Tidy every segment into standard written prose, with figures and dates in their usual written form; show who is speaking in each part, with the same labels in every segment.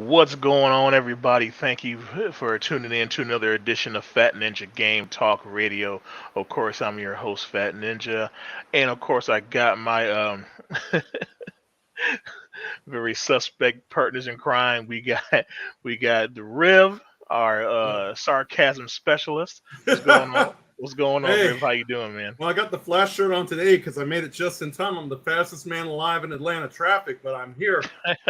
Speaker 1: What's going on, everybody? Thank you for tuning in to another edition of Fat Ninja Game Talk Radio. Of course, I'm your host, Fat Ninja, and of course, I got my very suspect partners in crime. We got the Riv, our sarcasm specialist. What's going on? What's going on,
Speaker 2: Hey,
Speaker 1: Riv? How you doing, man?
Speaker 2: well, I got the flash shirt on today because I made it just in time. I'm the fastest man alive in Atlanta traffic, but I'm here.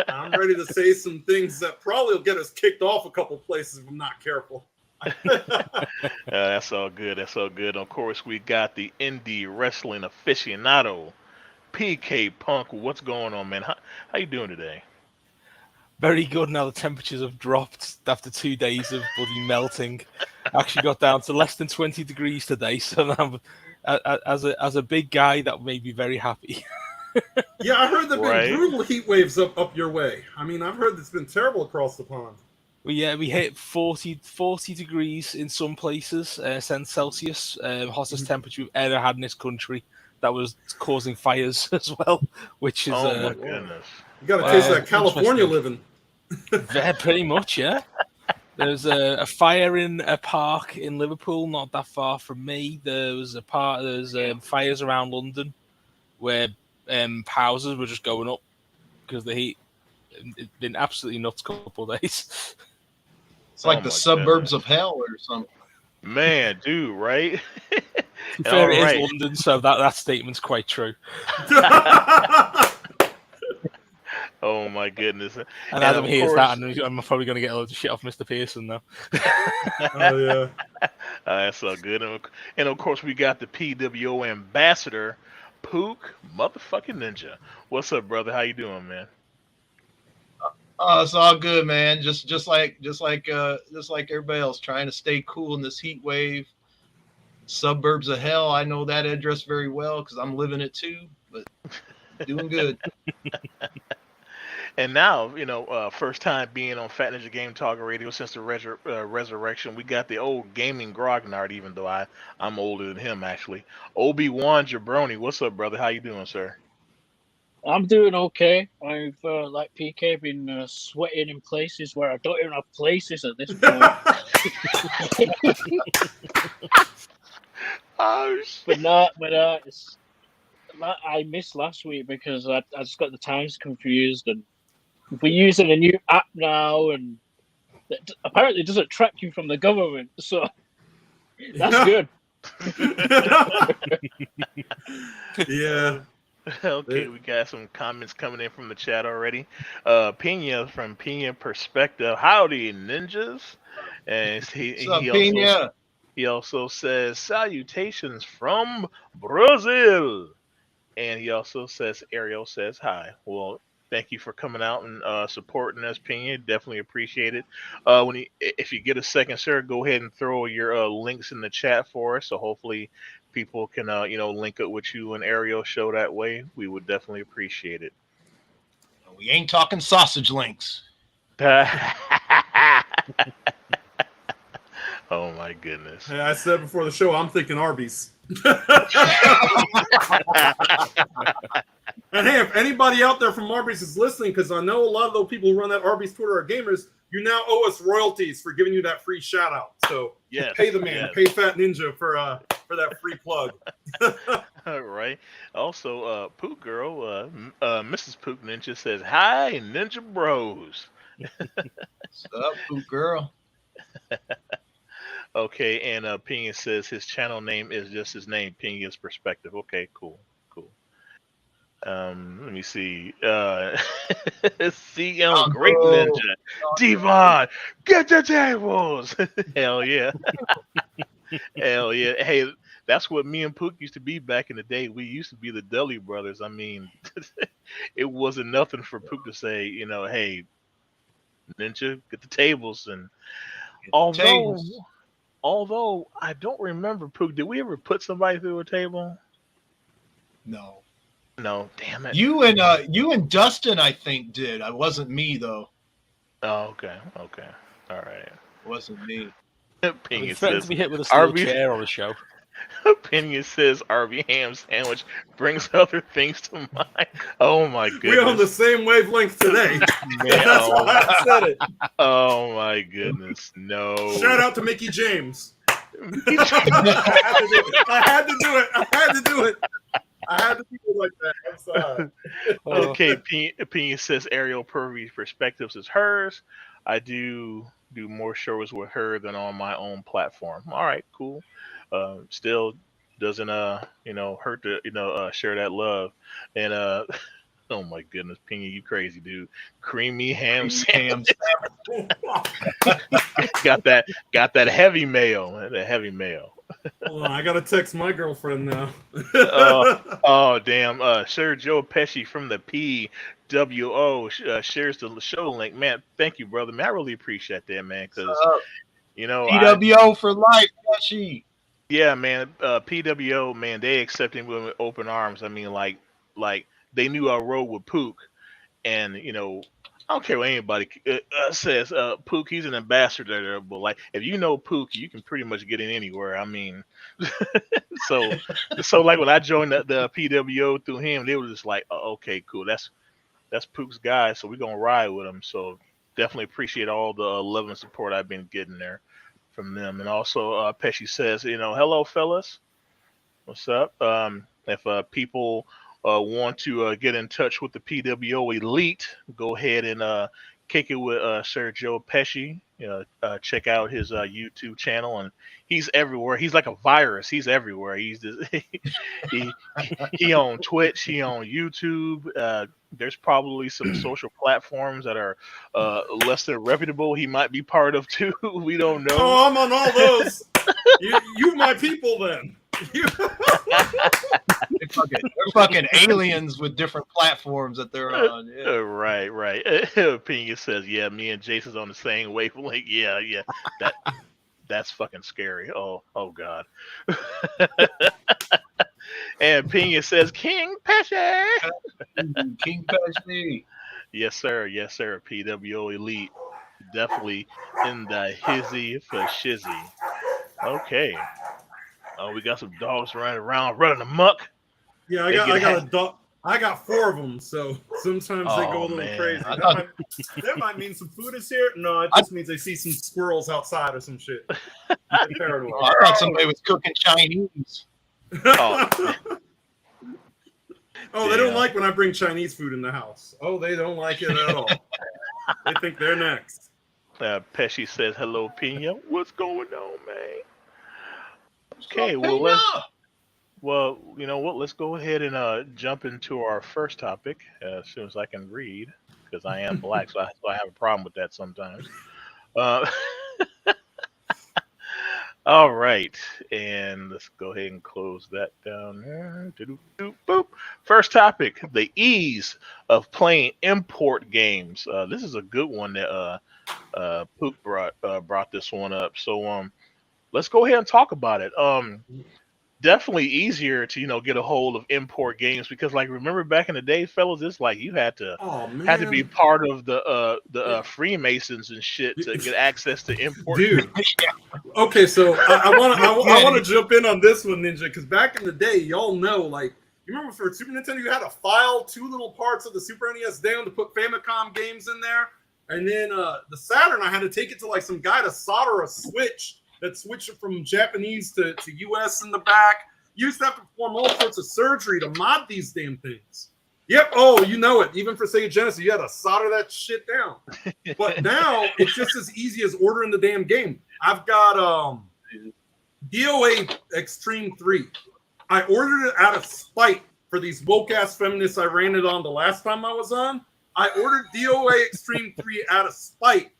Speaker 2: I'm ready to say some things that probably will get us kicked off a couple places if I'm not careful.
Speaker 1: That's all good. That's all good. Of course, we got the indie wrestling aficionado, PK Punk. What's going on, man? How you doing today?
Speaker 3: Very good. Now the temperatures have dropped after 2 days of bloody melting. Actually got down to less than 20 degrees today. So I'm, as a big guy, that made me very happy.
Speaker 2: Yeah, I heard there've been
Speaker 1: Right.
Speaker 2: brutal heat waves up your way. I mean, I've heard it's been terrible across the pond.
Speaker 3: We hit 40 degrees in some places, Celsius, hottest temperature we've ever had in this country. That was causing fires as well, which is
Speaker 1: Oh my goodness.
Speaker 2: You got to taste that California
Speaker 3: interesting.
Speaker 2: living.
Speaker 3: Pretty much, yeah. There's a fire in a park in Liverpool, not that far from me. There's fires around London where houses were just going up because the heat. It's been absolutely nuts couple of days.
Speaker 4: It's like
Speaker 1: Oh
Speaker 4: the
Speaker 1: my
Speaker 4: suburbs
Speaker 1: goodness.
Speaker 4: of hell or something.
Speaker 1: Man, dude, right?
Speaker 3: Fair, it
Speaker 1: Alright.
Speaker 3: is London, so that statement's quite true.
Speaker 1: Oh my goodness.
Speaker 3: And Adam
Speaker 1: of
Speaker 3: hears
Speaker 1: course-
Speaker 3: that, and I'm probably going to get a load of shit off Mr. Pearson now.
Speaker 2: Oh, yeah.
Speaker 1: That's all good. And of course, we got the PWO ambassador, Pook motherfucking Ninja. What's up, brother? How you doing, man?
Speaker 4: Oh, it's all good, man. Just like everybody else, trying to stay cool in this heat wave. Suburbs of hell. I know that address very well because I'm living it too. But doing good.
Speaker 1: And now, first time being on Fat Ninja Game Talk Radio since the resurrection. We got the old gaming grognard, even though I'm older than him, actually. Obi-Wan Jabroni. What's up, brother? How you doing, sir?
Speaker 5: I'm doing okay. I've, like PK, been sweating in places where I don't even have places at this point.
Speaker 1: Oh, shit.
Speaker 5: but I missed last week because I just got the times confused, and we're using a new app now, and that apparently doesn't track you from the government, so that's good.
Speaker 2: Yeah.
Speaker 1: Okay, we got some comments coming in from the chat already. Pena from Pena Perspective. Howdy, ninjas. And he also says salutations from Brazil. And he also says Ariel says hi. Well, thank you for coming out and supporting us, Pena. Definitely appreciate it. If you get a second, sir, go ahead and throw your links in the chat for us. So hopefully people can link up with you and Ariel show that way. We would definitely appreciate it.
Speaker 4: We ain't talking sausage links.
Speaker 1: Oh my goodness.
Speaker 2: Hey, I said before the show, I'm thinking Arby's. And hey, if anybody out there from Arby's is listening, because I know a lot of those people who run that Arby's Twitter are gamers, you now owe us royalties for giving you that free shout out. So
Speaker 1: Yes,
Speaker 2: pay the man,
Speaker 1: yes.
Speaker 2: pay Fat Ninja for that free plug.
Speaker 1: All right. Also, Pook Girl, Mrs. Pook Ninja says, "Hi, Ninja Bros."
Speaker 4: What's up, Pook girl?
Speaker 1: Okay, and Pena says his channel name is just his name, Pena's Perspective. Okay, cool. Let me see. CM Great Ninja. Devon, get the tables. Hell yeah. Hell yeah. Hey, that's what me and Pook used to be back in the day. We used to be the Dudley brothers. I mean, it wasn't nothing for Pook to say, hey, Ninja, get the tables. And although I don't remember, Pook, did we ever put somebody through a table? No, damn it.
Speaker 4: You and Dustin, I think, did. I wasn't me though.
Speaker 1: Oh, okay. All right.
Speaker 4: It wasn't me.
Speaker 3: I'm
Speaker 1: Pena
Speaker 3: threatened
Speaker 1: says,
Speaker 3: to be hit with a steel chair on the show.
Speaker 1: Opinion says RV ham sandwich brings other things to mind. Oh my goodness.
Speaker 2: We're on the same wavelength today.
Speaker 1: Man,
Speaker 2: That's why I said it.
Speaker 1: Oh my goodness. No.
Speaker 2: Shout out to Mickey James. I had to do it. I had to do it like that. I'm sorry.
Speaker 1: Okay, Opinion says Ariel Purvey's perspectives is hers. I do more shows with her than on my own platform. All right, cool. Still doesn't hurt to share that love. And oh my goodness, Pina, you crazy dude. Creamy ham sandwich. got that heavy mail. That heavy mail.
Speaker 2: Hold on, I gotta text my girlfriend now.
Speaker 1: Oh damn! Sir Joe Pesci from the PWO shares the show link. Man, thank you, brother. Man, I really appreciate that, man. Because
Speaker 4: PWO for life, Pesci.
Speaker 1: Yeah, man. PWO, man, they accepted me with open arms. I mean, like they knew I rode with Pook, and I don't care what anybody says. Pook, he's an ambassador there, but like if you know Pook, you can pretty much get in anywhere. I mean, so like when I joined the PWO through him, they were just like, oh, okay, cool, that's Pook's guy, so we're gonna ride with him. So definitely appreciate all the love and support I've been getting there from them. And also, Pesci says, hello, fellas, what's up? If people want to get in touch with the PWO Elite, go ahead and kick it with Sir Joe Pesci. Check out his YouTube channel, and he's everywhere. He's like a virus. He's everywhere. He's just, he on Twitch. He on YouTube. There's probably some social platforms that are less than reputable. He might be part of too. We don't know.
Speaker 2: Oh, I'm on all those. you my people then.
Speaker 4: They're fucking aliens with different platforms that they're on. Yeah.
Speaker 1: Right. Opinion says, yeah, me and Jason's on the same wavelength. Yeah. That's fucking scary. Oh God. And Opinion says, King Pesci.
Speaker 4: King Pesci.
Speaker 1: Yes, sir. PWO Elite. Definitely in the hizzy for shizzy. Okay. Oh, we got some dogs running around, running amok.
Speaker 2: Yeah, I got a dog. I got 4 of them, so sometimes they go a little crazy. That might mean some food is here. No, it just means they see some squirrels outside or some shit.
Speaker 4: I thought somebody was cooking Chinese.
Speaker 2: Oh, they don't like when I bring Chinese food in the house. Oh, they don't like it at all. They think they're next.
Speaker 1: Pesci says, hello, Pina. What's going on, man? Okay, well, you know what? Let's go ahead and jump into our first topic as soon as I can read, because I am black, so I have a problem with that sometimes. All right, and let's go ahead and close that down there. Boop. First topic: the ease of playing import games. This is a good one that Pook brought this one up. So let's go ahead and talk about it. Definitely easier to get a hold of import games, because like remember back in the day, fellas, it's like you had to be part of the Freemasons and shit to get access to import.
Speaker 2: Dude, okay, so I want to jump in on this one, Ninja, because back in the day, y'all know, like, you remember for Super Nintendo, you had to file 2 little parts of the Super NES down to put Famicom games in there, and then the Saturn, I had to take it to like some guy to solder a switch that switched it from Japanese to US in the back. You used to have to perform all sorts of surgery to mod these damn things. Yep. Oh, you know it. Even for Sega Genesis, you had to solder that shit down. But now it's just as easy as ordering the damn game. I've got DOA Extreme 3. I ordered it out of spite for these woke ass feminists I ran it on the last time I was on. I ordered DOA Extreme 3 out of spite,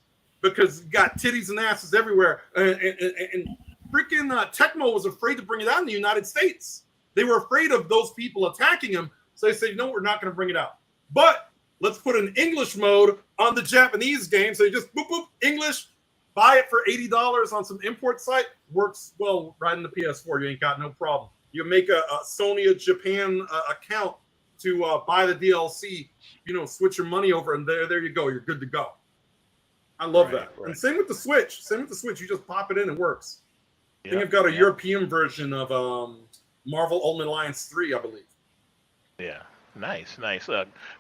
Speaker 2: because you got titties and asses everywhere. And freaking Tecmo was afraid to bring it out in the United States. They were afraid of those people attacking them. So they said, no, we're not going to bring it out. But let's put an English mode on the Japanese game. So you just boop, boop, English, buy it for $80 on some import site. Works well right in the PS4. You ain't got no problem. You make a Sony Japan account to buy the DLC, switch your money over, and there you go. You're good to go. I love that. Right. And same with the Switch. You just pop it in, it works. I think I've got a European version of Marvel Ultimate Alliance 3, I believe.
Speaker 1: Yeah. Nice.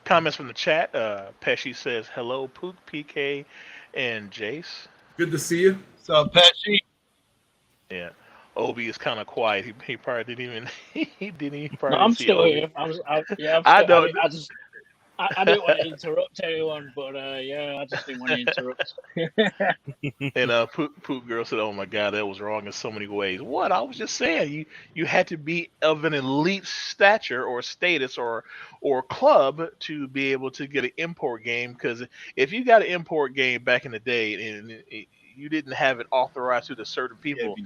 Speaker 1: Comments from the chat. Pesci says, hello, Pook, PK, and Jace.
Speaker 2: Good to see you.
Speaker 4: What's up, Pesci?
Speaker 1: Yeah. Obi is kind of quiet. He probably didn't even he didn't even
Speaker 5: No,
Speaker 1: probably
Speaker 5: I'm
Speaker 1: see
Speaker 5: still
Speaker 1: Obi.
Speaker 5: here.
Speaker 1: I don't.
Speaker 5: I didn't want to interrupt anyone, but I just didn't want to interrupt.
Speaker 1: And Poop Girl said, "Oh my God, that was wrong in so many ways." What? I was just saying, you had to be of an elite stature or status or club to be able to get an import game. Because if you got an import game back in the day and you didn't have it authorized to the certain people,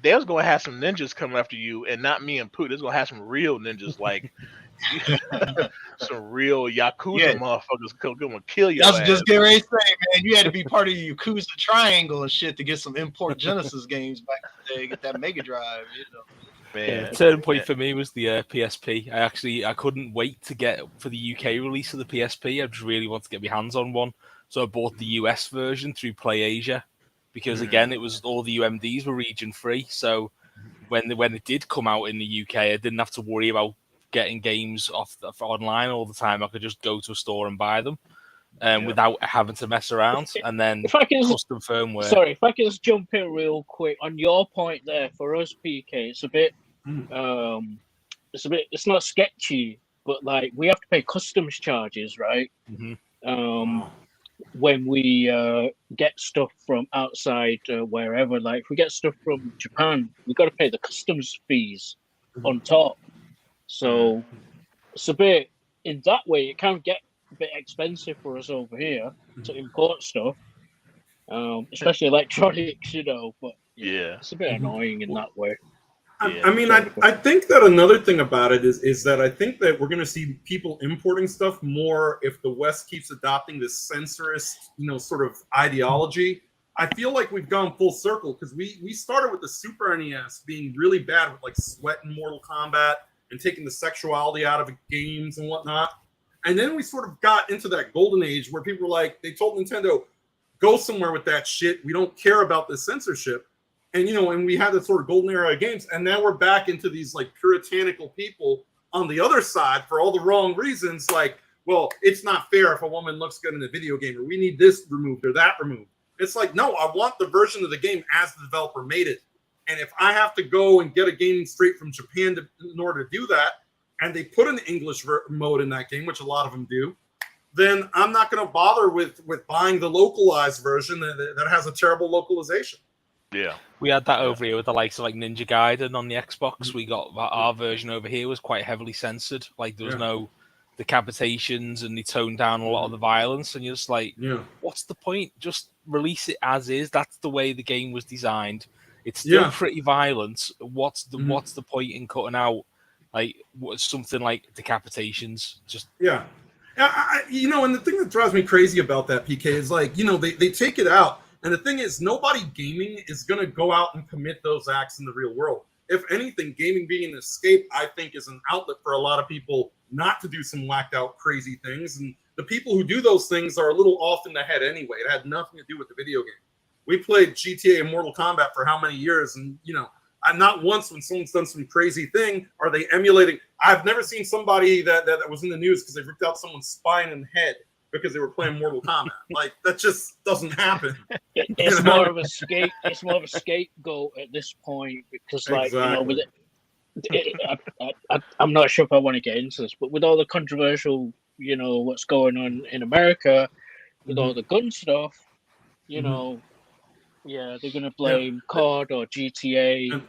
Speaker 1: they was gonna have some ninjas coming after you, and not me and Poop. There's gonna have some real ninjas like. Some real Yakuza motherfuckers gonna kill you.
Speaker 4: I was just getting ready to say, man, you had to be part of the Yakuza Triangle and shit to get some import Genesis games back in the day, get that Mega Drive,
Speaker 1: Man,
Speaker 3: turning point for me was the PSP. I couldn't wait to get for the UK release of the PSP. I just really wanted to get my hands on one, so I bought the US version through PlayAsia because again, it was all the UMDs were region free. So when it did come out in the UK, I didn't have to worry about getting games off online all the time. I could just go to a store and buy them without having to mess around. And then custom firmware.
Speaker 5: Sorry, if I can just jump in real quick on your point there. For us, PK, it's a bit, it's not sketchy, but like we have to pay customs charges, right? When we get stuff from outside wherever, like if we get stuff from Japan, we got to pay the customs fees on top. So it's a bit, in that way, it can get a bit expensive for us over here to import stuff, especially electronics, but it's a bit annoying in that way.
Speaker 2: I mean, I think that another thing about it is that I think that we're going to see people importing stuff more if the West keeps adopting this censorist, sort of ideology. I feel like we've gone full circle because we started with the Super NES being really bad with like sweating Mortal Kombat and taking the sexuality out of games and whatnot. And then we sort of got into that golden age where people were like, they told Nintendo, go somewhere with that shit. We don't care about the censorship. And, and we had that sort of golden era of games. And now we're back into these like puritanical people on the other side for all the wrong reasons. Like, well, it's not fair if a woman looks good in a video game, or we need this removed or that removed. It's like, no, I want the version of the game as the developer made it. And if I have to go and get a game straight from Japan in order to do that, and they put an English mode in that game, which a lot of them do, then I'm not going to bother with buying the localized version that has a terrible localization.
Speaker 1: Yeah,
Speaker 3: we had that over here with the likes of like Ninja Gaiden on the Xbox. We got our version over here was quite heavily censored. Like there was no decapitations, and they toned down a lot of the violence. And you're just like, what's the point? Just release it as is. That's the way the game was designed. It's still pretty violent. What's the point in cutting out like something like decapitations? Just
Speaker 2: and the thing that drives me crazy about that, PK, is like they take it out, and the thing is nobody gaming is going to go out and commit those acts in the real world. If anything, gaming being an escape, I think, is an outlet for a lot of people not to do some whacked out crazy things. And the people who do those things are a little off in the head anyway. It had nothing to do with the video game. We played GTA and Mortal Kombat for how many years? And, I'm not once when someone's done some crazy thing are they emulating. I've never seen somebody that was in the news because they ripped out someone's spine and head because they were playing Mortal Kombat. Like, that just doesn't happen.
Speaker 5: It's more of a scapegoat at this point because, like, with I'm not sure if I want to get into this, but with all the controversial, what's going on in America, with all the gun stuff, they're going to blame COD or GTA.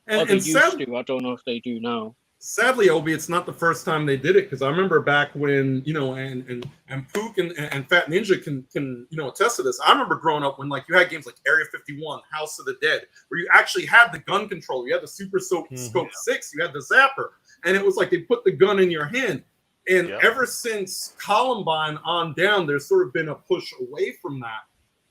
Speaker 5: Or they used to. I don't know if they do now.
Speaker 2: Sadly, Obi, it's not the first time they did it, because I remember back when, and Pook and Fat Ninja can attest to this. I remember growing up when you had games like Area 51, House of the Dead, where you actually had the gun control. You had the Super Scope 6, you had the Zapper, and it was like they put the gun in your hand. And ever since Columbine on down, there's sort of been a push away from that.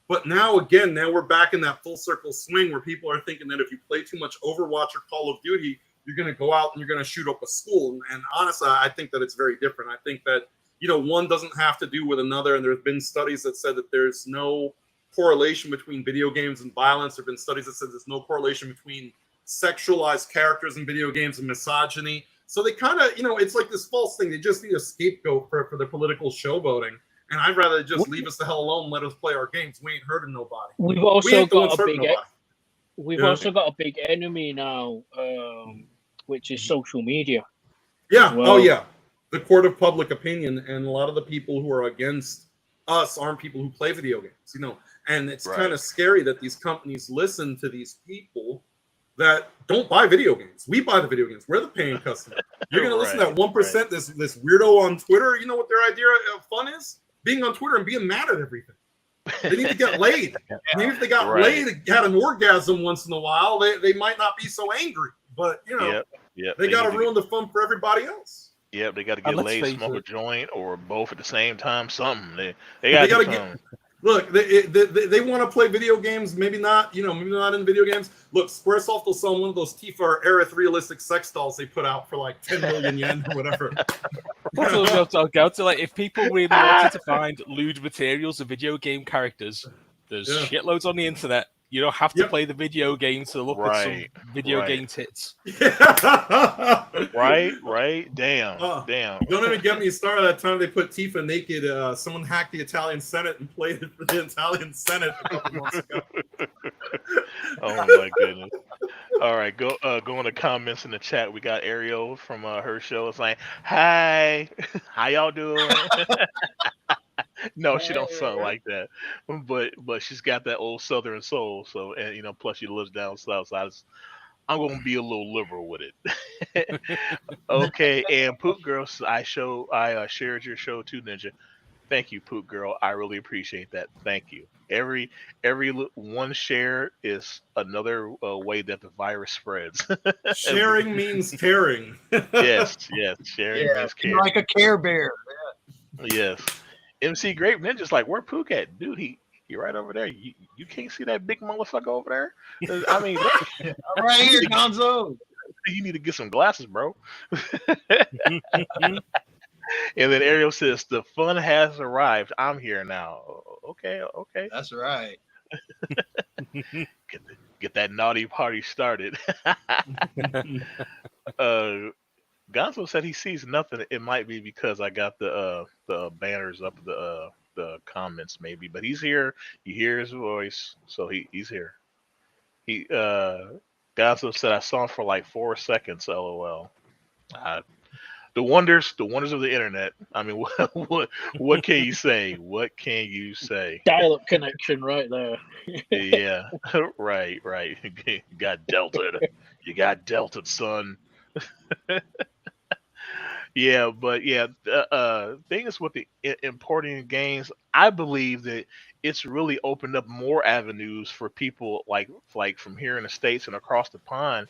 Speaker 2: But now we're back in that full circle swing where people are thinking that if you play too much Overwatch or Call of Duty, you're going to go out and you're going to shoot up a school. And honestly, I think that it's very different. I think that, one doesn't have to do with another. And there's been studies that said that there's no correlation between video games and violence. There have been studies that said there's no correlation between sexualized characters in video games and misogyny. So they kind of, it's like this false thing. They just need a scapegoat for the political showboating. And I'd rather just leave us the hell alone and let us play our games. We ain't hurting nobody.
Speaker 5: We've also got a big enemy now, which is social media.
Speaker 2: Yeah.
Speaker 5: Well.
Speaker 2: Oh, yeah. The court of public opinion, and a lot of the people who are against us aren't people who play video games, And it's kind of scary that these companies listen to these people that don't buy video games. We buy the video games. We're the paying customer. You're going to listen to that 1%, this weirdo on Twitter. You know what their idea of fun is? Being on Twitter and being mad at everything. They need to get laid. Maybe if they got laid, had an orgasm once in a while, they might not be so angry. But, they got to ruin the fun for everybody else.
Speaker 1: Yep, they got to get laid, smoke a joint, or both at the same time. Something they got to get.
Speaker 2: Look, they want to play video games. Maybe not. Maybe not in video games. Look, Squaresoft will sell one of those Tifa Aerith realistic sex dolls they put out for like 10 million yen or whatever.
Speaker 3: I'll go to if people really wanted to find lewd materials of video game characters, there's shitloads on the internet. You don't have to play the video game to look at some video game tits.
Speaker 1: Right. Damn.
Speaker 2: Don't even get me started. That time they put Tifa naked. Someone hacked the Italian Senate and played it for the Italian Senate a couple months ago.
Speaker 1: Oh my goodness. All right, go in the comments in the chat. We got Ariel from her show. It's like, hi, how y'all doing? No, she don't sound like that, but she's got that old Southern soul. So, and plus she lives down south. So I'm gonna be a little liberal with it. Okay, and Pook Girl, I shared your show too, Ninja. Thank you, Pook Girl. I really appreciate that. Thank you. Every one share is another way that the virus spreads.
Speaker 2: Sharing means caring.
Speaker 1: Yes. Sharing means caring.
Speaker 4: Like a Care Bear.
Speaker 1: Yes. MC Grape Ninja's like, where Pook at? Dude, he right over there. You can't see that big motherfucker over there? I mean,
Speaker 4: I'm right here, Gonzo.
Speaker 1: You need to get some glasses, bro. And then Ariel says, the fun has arrived. I'm here now. Okay.
Speaker 4: That's right.
Speaker 1: Get that naughty party started. Gonzo said he sees nothing. It might be because I got the banners up, the comments maybe, but he's here. You hear his voice, so he's here. Gonzo said I saw him for like 4 seconds. LOL. The wonders of the internet. I mean, what can you say? What can you say?
Speaker 5: Dial-up connection right there.
Speaker 1: Yeah, right. You got delta. You got delta, son. Yeah, but thing is with the importing games, I believe that it's really opened up more avenues for people like from here in the States and across the pond.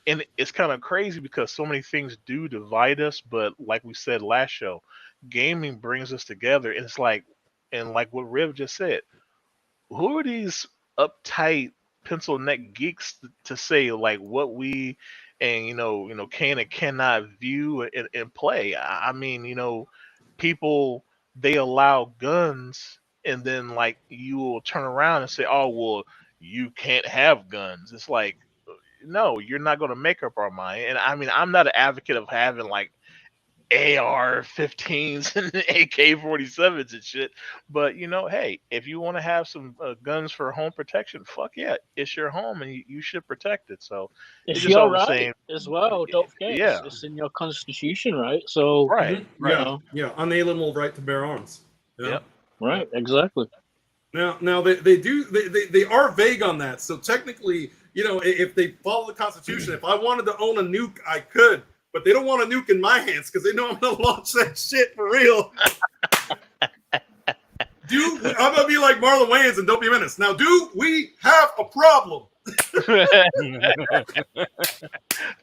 Speaker 1: And it's kind of crazy because so many things do divide us, but like we said last show, gaming brings us together. And it's like what Riv just said, who are these uptight pencil neck geeks to say like what we and can and cannot view and play? I mean, people, they allow guns, and then like you will turn around and say, oh well, you can't have guns. It's like, no, you're not going to make up our mind. And I mean, I'm not an advocate of having like AR-15s and AK-47s and shit, but hey, if you want to have some guns for home protection, fuck yeah, it's your home and you should protect it. So
Speaker 5: it's your right as well. Don't forget, it's in your constitution, right? So
Speaker 2: unalienable right to bear arms.
Speaker 5: Right, exactly.
Speaker 2: Now they are vague on that. So technically, if they follow the Constitution, if I wanted to own a nuke, I could. But they don't want a nuke in my hands because they know I'm going to launch that shit for real. I'm going to be like Marlon Wayans and Don't Be a Menace. Now, do we have a problem?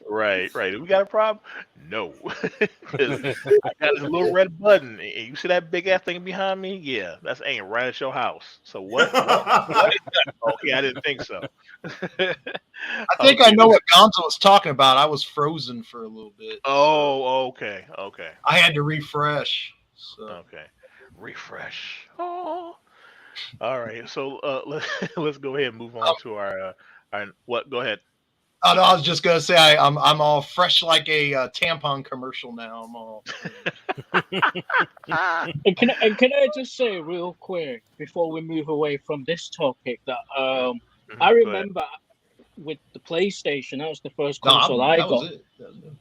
Speaker 1: Right. We got a problem? No. I got this little red button. You see that big ass thing behind me? Yeah, that's aimed right at your house. So what? Okay, I didn't think so.
Speaker 4: I think I know what Gonzo was talking about. I was frozen for a little bit.
Speaker 1: Oh, okay.
Speaker 4: I had to refresh. So.
Speaker 1: Okay. Refresh. Oh. All right, so let's go ahead and move on to our what? Go ahead.
Speaker 4: Oh, no, I was just gonna say I'm all fresh like a tampon commercial now. I'm all.
Speaker 5: And can I just say real quick before we move away from this topic that I
Speaker 1: Go ahead.
Speaker 5: remember with the PlayStation, that was the first console I
Speaker 4: that
Speaker 5: got.
Speaker 4: was it. That was it.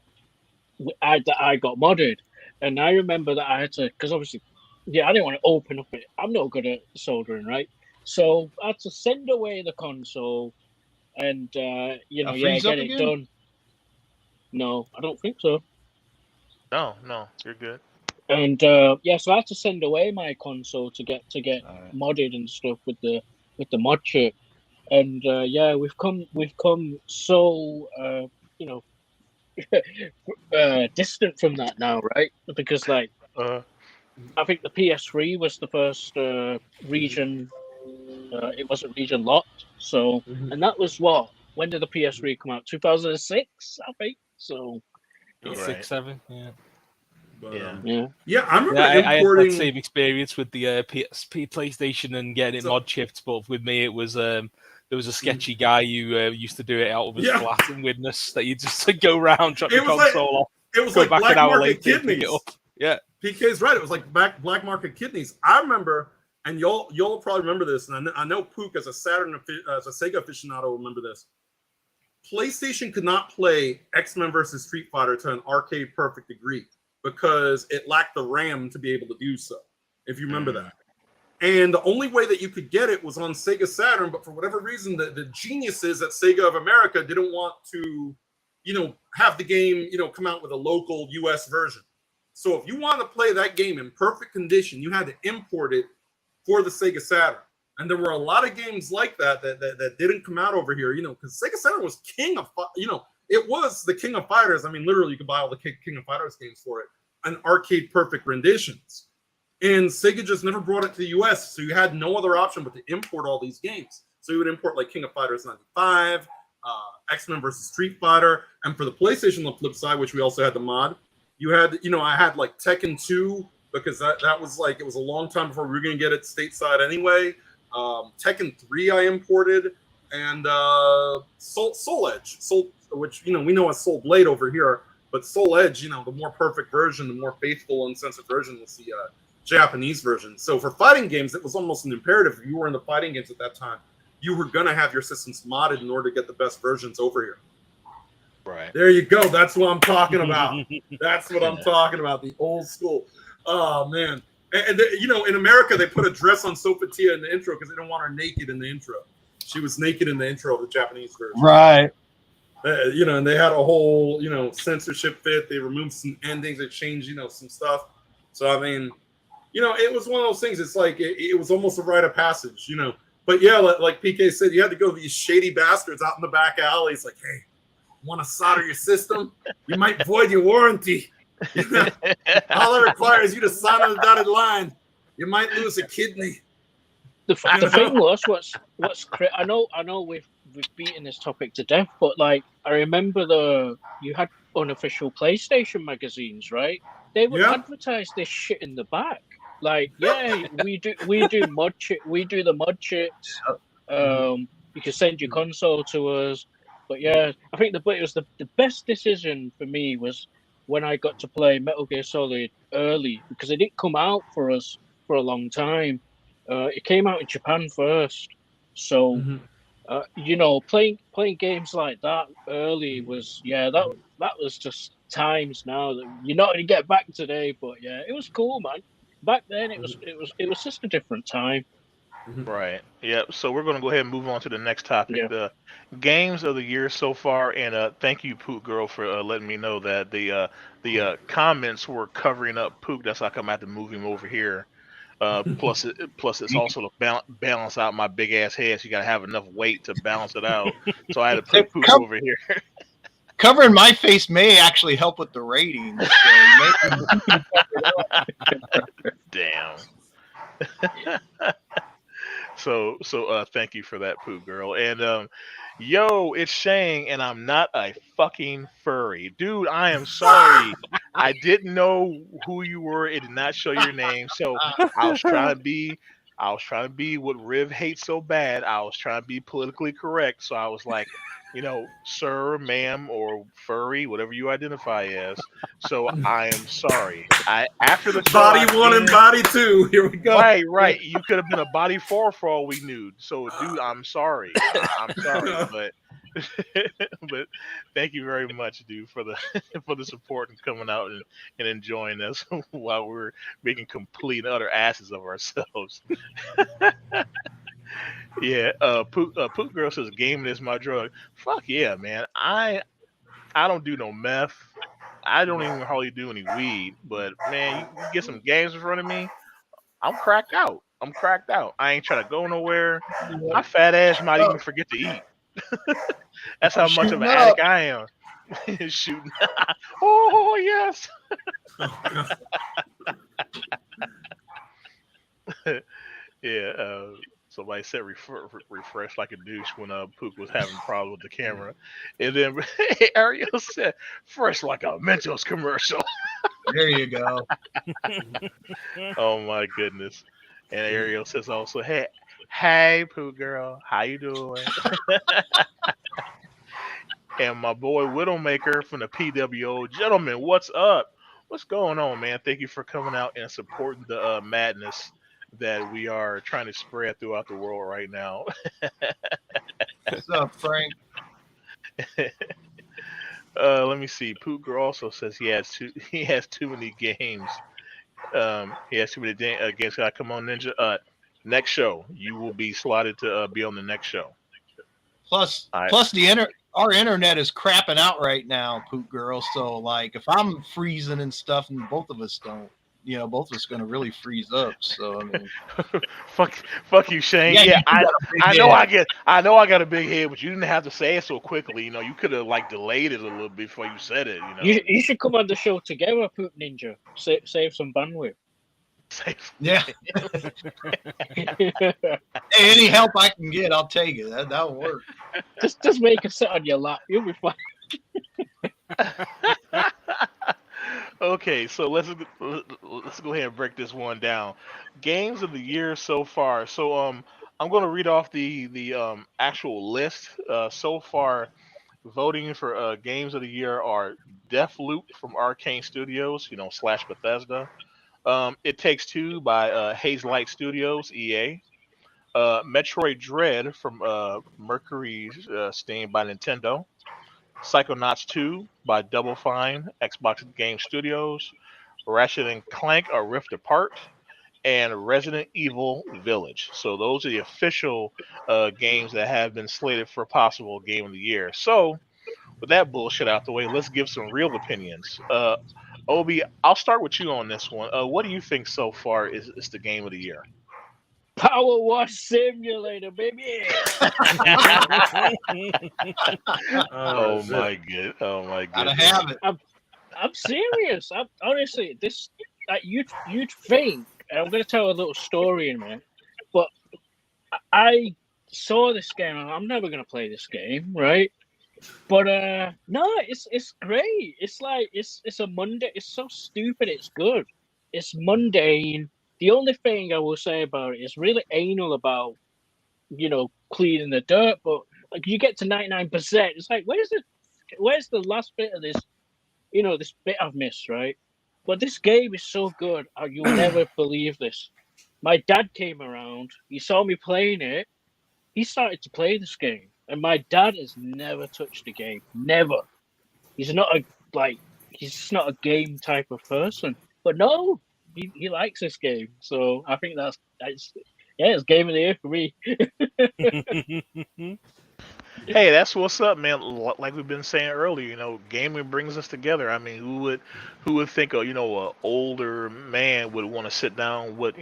Speaker 5: I got modded, and I remember that I had to, because obviously, yeah, I didn't want to open up it. I'm not good at soldering, right? So I had to send away the console, and
Speaker 4: Freeze
Speaker 5: get
Speaker 4: up
Speaker 5: it
Speaker 4: again?
Speaker 5: done. No, I don't think so.
Speaker 1: No, you're good.
Speaker 5: And so I had to send away my console to get
Speaker 4: Alright.
Speaker 5: modded and stuff with the mod chip. And we've come so distant from that now, right? Because like I think the PS3 was the first region. It wasn't region locked, so and that was what? When did the PS3 come out? 2006, I think. So
Speaker 1: Right.
Speaker 3: 6, 7, yeah.
Speaker 2: But,
Speaker 1: Yeah.
Speaker 2: I remember
Speaker 3: I had
Speaker 2: importing.
Speaker 3: that same experience with the PSP PlayStation and getting it mod chipped, but with me it was there was a sketchy guy who used to do it out of his flat in Widnes that you just go around, drop your console off.
Speaker 2: It was
Speaker 3: go
Speaker 2: like
Speaker 3: back
Speaker 2: black
Speaker 3: an hour
Speaker 2: market
Speaker 3: later, pick it
Speaker 2: kidneys.
Speaker 3: up. Yeah,
Speaker 2: PK's right. It was like black market kidneys. I remember, and y'all probably remember this, and I know Pook as a Sega aficionado will remember this. PlayStation could not play X-Men versus Street Fighter to an arcade perfect degree because it lacked the RAM to be able to do so. If you remember that. And the only way that you could get it was on Sega Saturn, but for whatever reason, the geniuses at Sega of America didn't want to, have the game, come out with a local US version. So if you wanted to play that game in perfect condition, you had to import it for the Sega Saturn. And there were a lot of games like that didn't come out over here, because Sega Saturn was king of, it was the king of fighters. I mean, literally, you could buy all the King of Fighters games for it, and arcade perfect renditions. And Sega just never brought it to the US, so you had no other option but to import all these games. So you would import like King of Fighters 95, X-Men versus Street Fighter, and for the PlayStation, the flip side, which we also had the mod, you had, I had like Tekken 2, because that was like, it was a long time before we were going to get it stateside anyway. Tekken 3 I imported, and Soul Edge, which, we know as Soul Blade over here, but Soul Edge, the more perfect version, the more faithful, uncensored version was the Japanese version. So for fighting games, it was almost an imperative. If you were in the fighting games at that time, you were going to have your systems modded in order to get the best versions over here.
Speaker 1: Right.
Speaker 2: There you go. That's what I'm talking about. That's what I'm talking about. The old school. Oh, man. And in America, they put a dress on Sophia in the intro because they don't want her naked in the intro. She was naked in the intro of the Japanese version.
Speaker 4: Right.
Speaker 2: And they had a whole, censorship fit. They removed some endings. They changed, some stuff. So, I mean, it was one of those things. It's like it was almost a rite of passage, But yeah, like PK said, you had to go to these shady bastards out in the back alleys. Like, hey, want to solder your system? You might void your warranty. All it requires is you to sign on the dotted line. You might lose a kidney.
Speaker 5: The thing was, I know we've beaten this topic to death, but like I remember you had unofficial PlayStation magazines, right? They would advertise this shit in the back. Like, yeah, we do mod chip, we do the mod chips. You can send your console to us. But yeah, I think it was the best decision for me was when I got to play Metal Gear Solid early, because it didn't come out for us for a long time. It came out in Japan first, so playing games like that early was that was just times now that you're not going to get back today. But yeah, it was cool, man. Back then, it was just a different time.
Speaker 1: Right. Yeah. So we're going to go ahead and move on to the next topic.
Speaker 5: Yeah.
Speaker 1: The games of the year so far, and thank you, Pook Girl, for letting me know that the comments were covering up Pook. That's like I'm going to have to move him over here. Plus it's also to balance out my big ass head. So you got to have enough weight to balance it out. So I had to put Pook over here.
Speaker 4: Covering my face may actually help with the ratings.
Speaker 1: Damn. So thank you for that, Pooh Girl. And yo, it's Shane, and I'm not a fucking furry. Dude, I am sorry. I didn't know who you were. It did not show your name. So I was trying to be I was trying to be what Riv hates so bad. I was trying to be politically correct. So I was like, sir, ma'am, or furry, whatever you identify as. So I am sorry. I after the show,
Speaker 2: Body 1 and body 2. Here we go.
Speaker 1: Right. You could have been a body 4 for all we knew. So, dude, I'm sorry. I'm sorry, but but thank you very much, dude, for the for the support and coming out and enjoying us while we're making complete and utter asses of ourselves. Yeah, Pook Girl says gaming is my drug. Fuck yeah, man. I don't do no meth. I don't even hardly do any weed. But man, you get some games in front of me, I'm cracked out. I'm cracked out. I ain't trying to go nowhere. My fat ass might even forget to eat. That's how much of an addict I am. Shooting. Oh yes. Yeah. Somebody said refresh like a douche when Pook was having problems with the camera, and then Ariel said fresh like a Mentos commercial.
Speaker 4: There you go.
Speaker 1: Oh my goodness. And Ariel says also, hey, Pooh girl, how you doing? And my boy Widowmaker from the PWO, gentlemen, what's up? What's going on, man? Thank you for coming out and supporting the madness that we are trying to spread throughout the world right now.
Speaker 4: What's up, Frank?
Speaker 1: Let me see. Pooh girl also says he has too many games. He has too many games. Come on, Ninja. Next show, you will be slotted to be on the next show.
Speaker 4: Plus our internet is crapping out right now, Poop Girl. So like, if I'm freezing and stuff, and both of us don't, both of us going to really freeze up. So I mean,
Speaker 1: fuck you, Shane. Yeah, I know I got a big head, but you didn't have to say it so quickly. You could have like delayed it a little bit before you said it.
Speaker 5: You should come on the show together, Poop Ninja. Save some bandwidth.
Speaker 4: Yeah. Hey, any help I can get, I'll take it. That'll work.
Speaker 5: Just make us sit on your lap. You'll be fine.
Speaker 1: Okay, so let's go ahead and break this one down. Games of the year so far. So I'm going to read off the actual list. So far, voting for games of the year are Deathloop from Arcane Studios, / Bethesda. It Takes Two by Hazelight Studios, EA. Metroid Dread from Mercury Steam by Nintendo. Psychonauts 2 by Double Fine, Xbox Game Studios. Ratchet and Clank: A Rift Apart. And Resident Evil Village. So those are the official games that have been slated for possible Game of the Year. So with that bullshit out the way, let's give some real opinions. Obi, I'll start with you on this one. What do you think so far is the Game of the Year?
Speaker 5: Power Wash Simulator, baby.
Speaker 1: Oh my god!
Speaker 4: Gotta have it.
Speaker 5: I'm serious. Honestly, this you'd think. And I'm going to tell a little story in a minute, but I saw this game. I'm never going to play this game, right? But no, it's great. It's like it's a Monday. It's so stupid. It's good. It's mundane. The only thing I will say about it is really anal about cleaning the dirt. But like you get to 99%, it's like where's the last bit of this? This bit I've missed, right? But this game is so good. You'll never believe this. My dad came around. He saw me playing it. He started to play this game. And my dad has never touched a game. Never. He's not he's just not a game type of person. But no, he likes this game. So I think it's Game of the Year for me.
Speaker 1: Hey, that's what's up, man. Like we've been saying earlier, gaming brings us together. I mean, who would think a older man would want to sit down with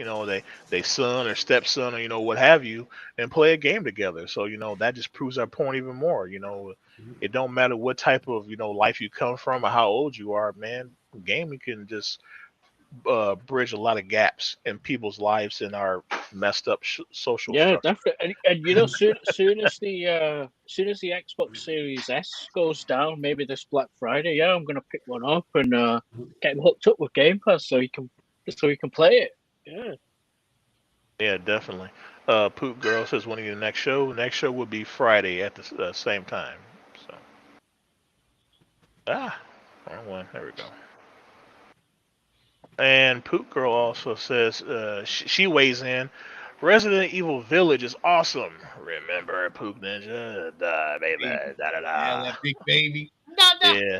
Speaker 1: they son or stepson or what have you and play a game together. So that just proves our point even more. It don't matter what type of life you come from or how old you are, man. Gaming can just bridge a lot of gaps in people's lives in our messed up social structure.
Speaker 5: Definitely. And soon as the Xbox Series S goes down, maybe this Black Friday, I'm gonna pick one up and get him hooked up with Game Pass so he can play it. Yeah.
Speaker 1: Yeah, definitely. Poop Girl says when the next show. Next show will be Friday at the same time. So wrong one. There we go. And Poop Girl also says she weighs in. Resident Evil Village is awesome. Remember Pook Ninja? Da, baby, da da
Speaker 4: Yeah,
Speaker 1: da.
Speaker 4: that big baby.
Speaker 1: Yeah,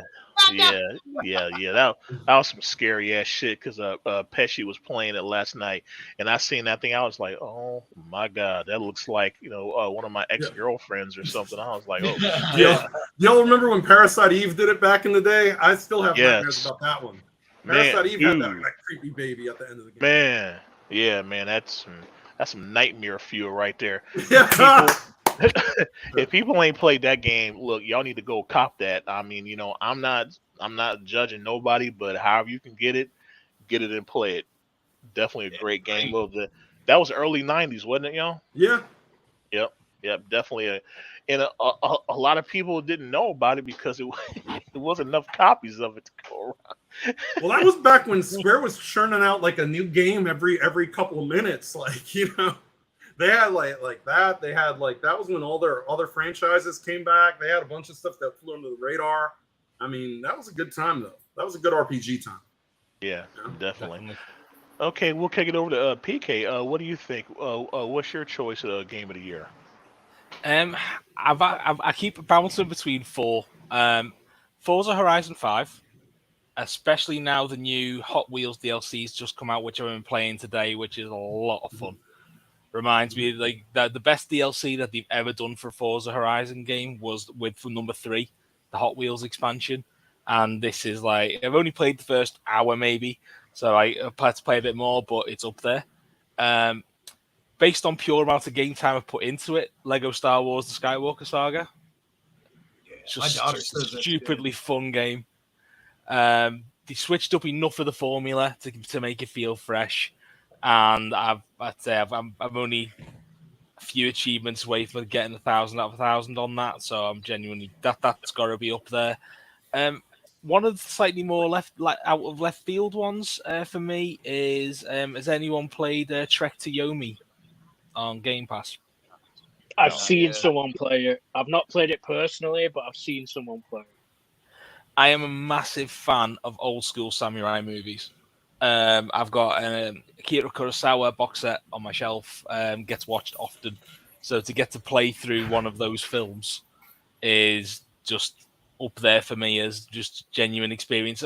Speaker 1: yeah. That was some scary ass shit. Cause Pesci was playing it last night, and I seen that thing. I was like, oh my god, that looks like one of my ex girlfriends or something. I was like, oh shit.
Speaker 2: Y'all remember when Parasite Eve did it back in the day? I still have nightmares
Speaker 1: Yes,
Speaker 2: about that one.
Speaker 1: man,
Speaker 2: Parasite Eve had
Speaker 1: dude,
Speaker 2: that creepy baby at the end of the game.
Speaker 1: man, yeah, man. That's some nightmare fuel right there.
Speaker 2: Yeah.
Speaker 1: If people ain't played that game, look, y'all need to go cop that. I mean, I'm not judging nobody, but however you can get it and play it. Definitely a great game. Well, that was early '90s, wasn't it, y'all?
Speaker 2: Yeah.
Speaker 1: Yep, definitely. And a lot of people didn't know about it because it wasn't enough copies of it to go around.
Speaker 2: Well, that was back when Square was churning out like a new game every couple of minutes. Like, they had like that. They had like that was when all their other franchises came back. They had a bunch of stuff that flew under the radar. I mean, that was a good time though. That was a good RPG time.
Speaker 1: Yeah, definitely. Okay, we'll kick it over to PK. What do you think? What's your choice of game of the year?
Speaker 3: I keep bouncing between four. Forza Horizon 5, especially now the new Hot Wheels DLC's just come out, which I've been playing today, which is a lot of fun. Reminds me like that the best DLC that they've ever done for Forza Horizon game was for number 3, the Hot Wheels expansion, and this is like I've only played the first hour maybe, so I had to play a bit more, but it's up there. Based on pure amount of game time I've put into it, Lego Star Wars: The Skywalker Saga. It's just
Speaker 4: My daughter says
Speaker 3: a stupidly fun game. They switched up enough of the formula to make it feel fresh, and I'm only a few achievements away from getting 1,000 out of 1,000 on that. So I'm genuinely that's got to be up there. One of the slightly more out of left field ones for me is has anyone played Trek to Yomi on Game Pass?
Speaker 5: I've seen someone play it. I've not played it personally, but I've seen someone play it.
Speaker 3: I am a massive fan of old school samurai movies. I've got Akira Kurosawa box set on my shelf. Gets watched often, so to get to play through one of those films is just up there for me as just genuine experience.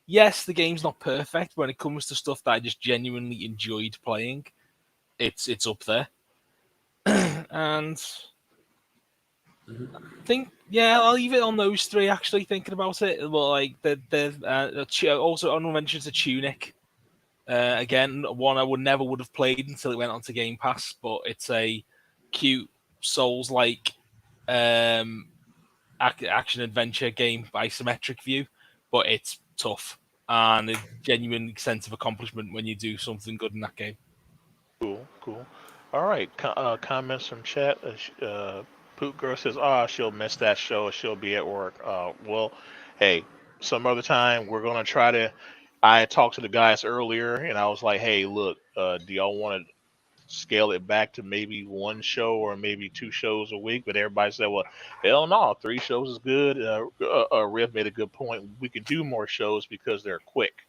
Speaker 3: Yes, the game's not perfect when it comes to stuff that I just genuinely enjoyed playing. It's up there, and I think I'll leave it on those 3. Actually, thinking about it, well, like also honorable mention to Tunic. Again, one I would have played until it went onto Game Pass, but it's a cute Souls-like action adventure game, isometric view, but it's tough and a genuine sense of accomplishment when you do something good in that game.
Speaker 1: Cool. All right, comments from chat. Poot Girl says, she'll miss that show. She'll be at work. Well, hey, some other time we're going to try to. I talked to the guys earlier, and I was like, hey, look, do y'all want to scale it back to maybe 1 show or maybe 2 shows a week? But everybody said, well, hell no, 3 shows is good. Riff made a good point. We can do more shows because they're quick.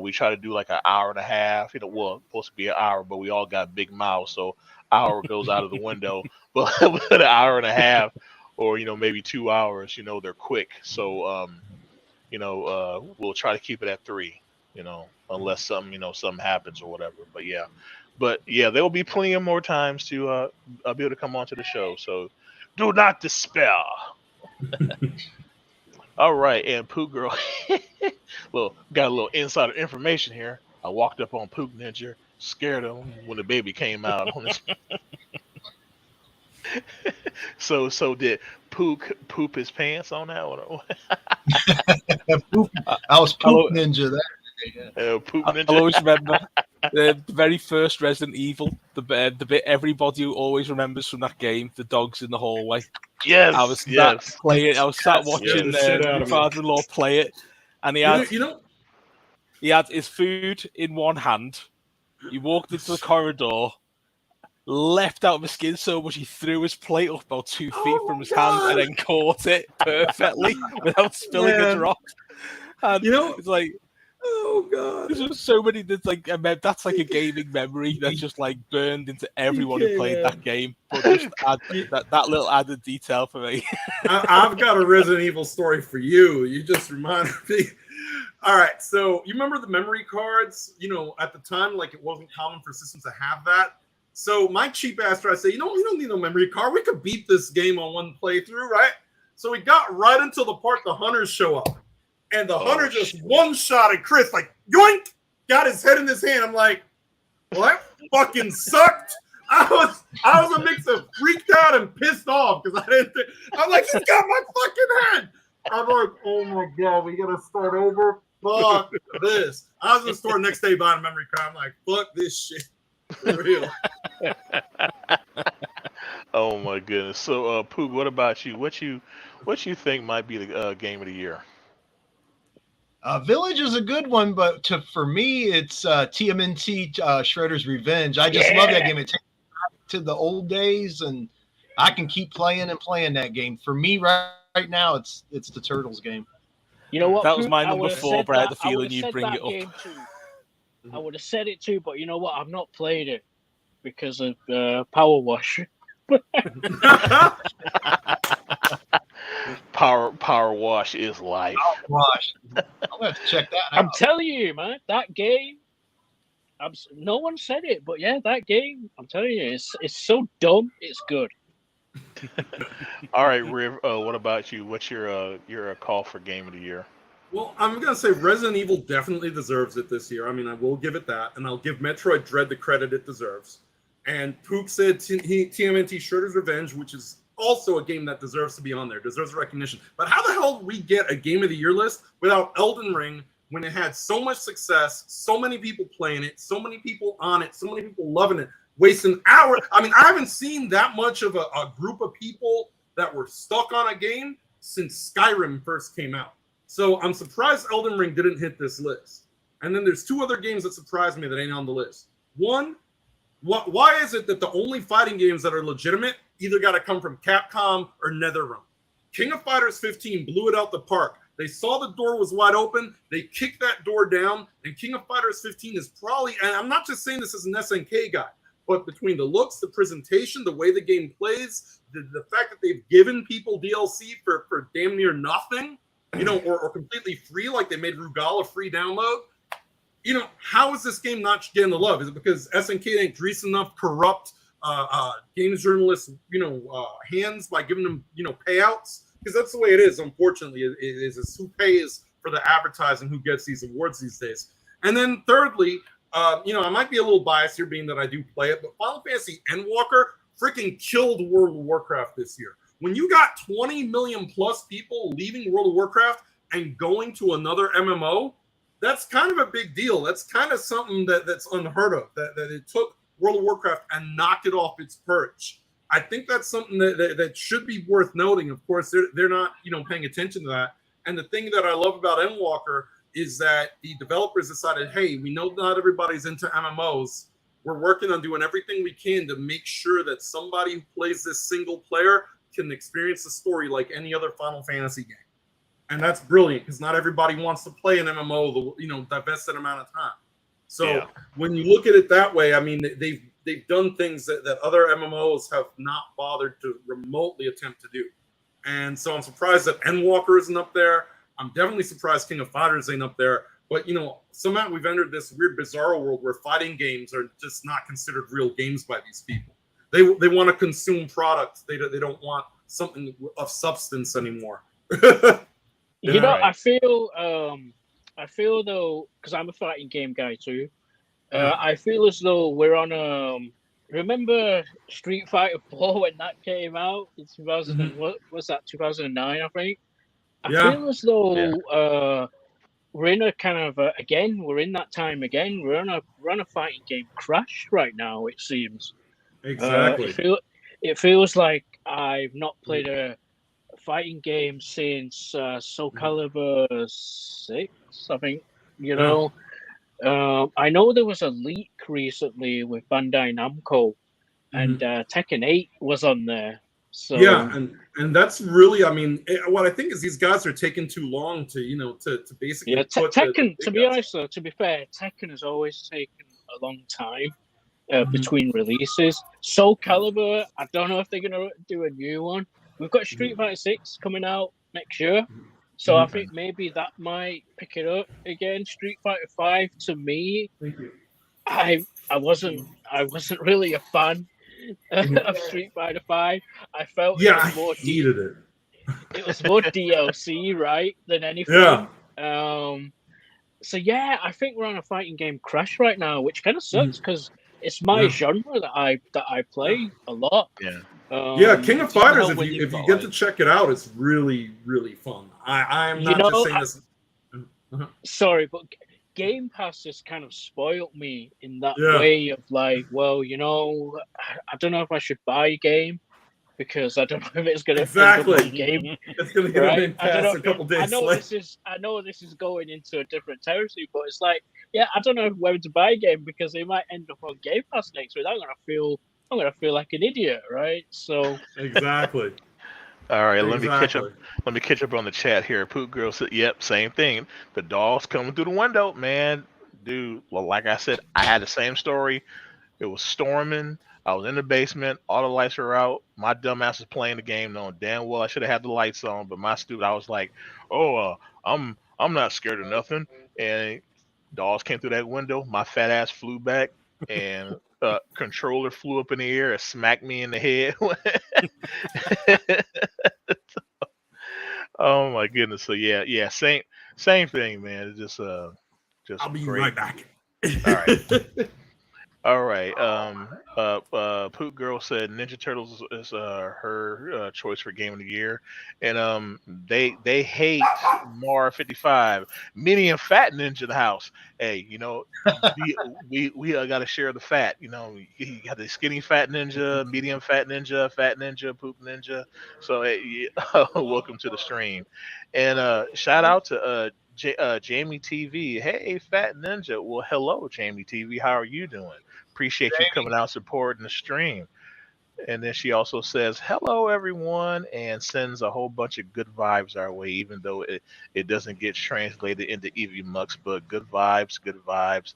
Speaker 1: We try to do like an hour and a half. Well, it's supposed to be an hour, but we all got big mouths, so hour goes out of the window. But an hour and a half, or maybe 2 hours, they're quick. So we'll try to keep it at 3. Unless something happens or whatever. But there will be plenty of more times to be able to come onto the show. So do not despair. All right, and Pook Girl, got a little insider information here. I walked up on Pook Ninja, scared him when the baby came out. So did Pook poop his pants on that one?
Speaker 4: I was Pook Ninja.
Speaker 1: Pook Ninja.
Speaker 3: I'll always remember the very first Resident Evil, the bit everybody always remembers from that game, the dogs in the hallway.
Speaker 1: Yes,
Speaker 3: I was sat watching my father-in-law play it, and he had his food in one hand. He walked into the corridor, leapt out of his skin so much he threw his plate up about 2 feet from his hand and then caught it perfectly without spilling a drop. And it's like,
Speaker 2: oh god,
Speaker 3: there's just so many. That's like a gaming memory that just like burned into everyone who played that game. But just that little added detail for me.
Speaker 2: I've got a Resident Evil story for you. You just reminded me. All right, so you remember the memory cards? At the time, like it wasn't common for systems to have that. So my cheap ass tried to say, we don't need no memory card. We could beat this game on one playthrough, right? So we got right until the part the hunters show up. And the hunter just one-shotted Chris, like, yoink! Got his head in his hand. I'm like, well, that fucking sucked. I was a mix of freaked out and pissed off because I'm like, he's got my fucking head. I'm like, oh my god, we gotta start over? Fuck this. I was in the store next day buying a memory card. I'm like, fuck this shit. For real.
Speaker 1: Oh my goodness. So Pook, what about you? What you think might be the game of the year?
Speaker 4: Village is a good one, but for me, it's TMNT Shredder's Revenge. I just love that game. It takes me back to the old days, and I can keep playing that game. For me, right now, it's the Turtles game.
Speaker 5: You know what?
Speaker 3: That was my number 4, but I had the feeling you'd bring it up.
Speaker 5: I would have said it too, but you know what? I've not played it because of Power Wash.
Speaker 1: Power Wash is life.
Speaker 4: Power Wash. I'll have to check that out.
Speaker 5: I'm telling you, man, that game. No one said it, but yeah, that game. I'm telling you, it's so dumb. It's good.
Speaker 1: All right, Riv. What about you? What's your call for game of the year?
Speaker 2: Well, I'm gonna say Resident Evil definitely deserves it this year. I mean, I will give it that, and I'll give Metroid Dread the credit it deserves. And Pook said TMNT Shredder's Revenge, which is also a game that deserves to be on there, deserves recognition. But how the hell do we get a game of the year list without Elden Ring when it had so much success, so many people playing it, so many people on it, so many people loving it, wasting hours? I mean, I haven't seen that much of a group of people that were stuck on a game since Skyrim first came out. So I'm surprised Elden Ring didn't hit this list. And then there's 2 other games that surprised me that ain't on the list. One, why is it that the only fighting games that are legitimate either got to come from Capcom or NetherRealm? King of Fighters 15 blew it out the park. They saw the door was wide open. They kicked that door down. And King of Fighters 15 is probably, and I'm not just saying this as an SNK guy, but between the looks, the presentation, the way the game plays, the fact that they've given people DLC for damn near nothing, or completely free, like they made Rugala free download. How is this game not getting the love? Is it because SNK ain't greased enough corrupt games journalists, hands by giving them, payouts? Because that's the way it is, unfortunately. It's who pays for the advertising, who gets these awards these days. And then thirdly, I might be a little biased here being that I do play it, but Final Fantasy Endwalker freaking killed World of Warcraft this year. When you got 20 million plus people leaving World of Warcraft and going to another MMO, that's kind of a big deal. That's kind of something that's unheard of, that it took World of Warcraft and knocked it off its perch. I think that's something that should be worth noting. Of course, they're not paying attention to that. And the thing that I love about Endwalker is that the developers decided, hey, we know not everybody's into MMOs. We're working on doing everything we can to make sure that somebody who plays this single player can experience the story like any other Final Fantasy game. And that's brilliant because not everybody wants to play an MMO the divested amount of time. So when you look at it that way, I mean, they've done things that other MMOs have not bothered to remotely attempt to do. And so I'm surprised that Endwalker isn't up there. I'm definitely surprised King of Fighters ain't up there. But, somehow we've entered this weird, bizarre world where fighting games are just not considered real games by these people. They want to consume products. They don't want something of substance anymore.
Speaker 5: I feel though, because I'm a fighting game guy too. I feel as though we're on remember Street Fighter 4 when that came out in 2000? What was that? 2009, I think. I feel as though we're in a kind of we're in that time again. We're on a fighting game crash right now. It seems.
Speaker 2: Exactly.
Speaker 5: It feels like I've not played a fighting game since Soul Calibur 6, I think. I know there was a leak recently with Bandai Namco and Tekken 8 was on there. So
Speaker 2: yeah, and that's really, I mean, what I think is these guys are taking too long to, to basically put
Speaker 5: Tekken. To be honest, though, to be fair, Tekken has always taken a long time between releases. Soul Calibur, I don't know if they're gonna do a new one. We've got Street Fighter 6 coming out next year, so I think maybe that might pick it up again. Street Fighter 5, to me, I wasn't really a fan of Street Fighter 5. I felt it was more it was more DLC, right, than anything.
Speaker 2: Yeah.
Speaker 5: So yeah, I think we're on a fighting game crash right now, which kind of sucks because it's my genre that I play a lot.
Speaker 2: Yeah. King of Fighters, if you get to check it out, it's really, really fun. I am not just saying this.
Speaker 5: Sorry, but Game Pass just kind of spoiled me in that way of like, well, I don't know if I should buy a game because I don't know if it's going to game.
Speaker 2: It's going to get a Game Pass a couple days later.
Speaker 5: I know this is going into a different territory, but it's like, yeah, I don't know whether to buy a game because they might end up on Game Pass next week. I'm gonna feel like an idiot, right? So
Speaker 2: exactly.
Speaker 1: All right, let me catch up on the chat here. Pook Girl said, "Yep, same thing. The dogs coming through the window, man, dude. Well, like I said, I had the same story. It was storming. I was in the basement. All the lights were out. My dumbass was playing the game, knowing damn well I should have had the lights on. But I was like, I'm not scared of nothing. And dogs came through that window. My fat ass flew back, and controller flew up in the air and smacked me in the head. Oh my goodness! So yeah, same thing, man. It's just
Speaker 2: I'll be
Speaker 1: great.
Speaker 2: right back.
Speaker 1: All right. Pook Girl said Ninja Turtles is her choice for Game of the Year, and they hate Mar 55. Medium fat ninja in the house. Hey, we got to share the fat. You got the skinny fat ninja, medium fat ninja, Poop Ninja. So hey, welcome to the stream, and shout out to Jamie TV. Hey, Fat Ninja. Well, hello, Jamie TV. How are you doing? Appreciate you coming out supporting the stream. And then she also says, hello, everyone, and sends a whole bunch of good vibes our way, even though it doesn't get translated into EV Mux, but good vibes,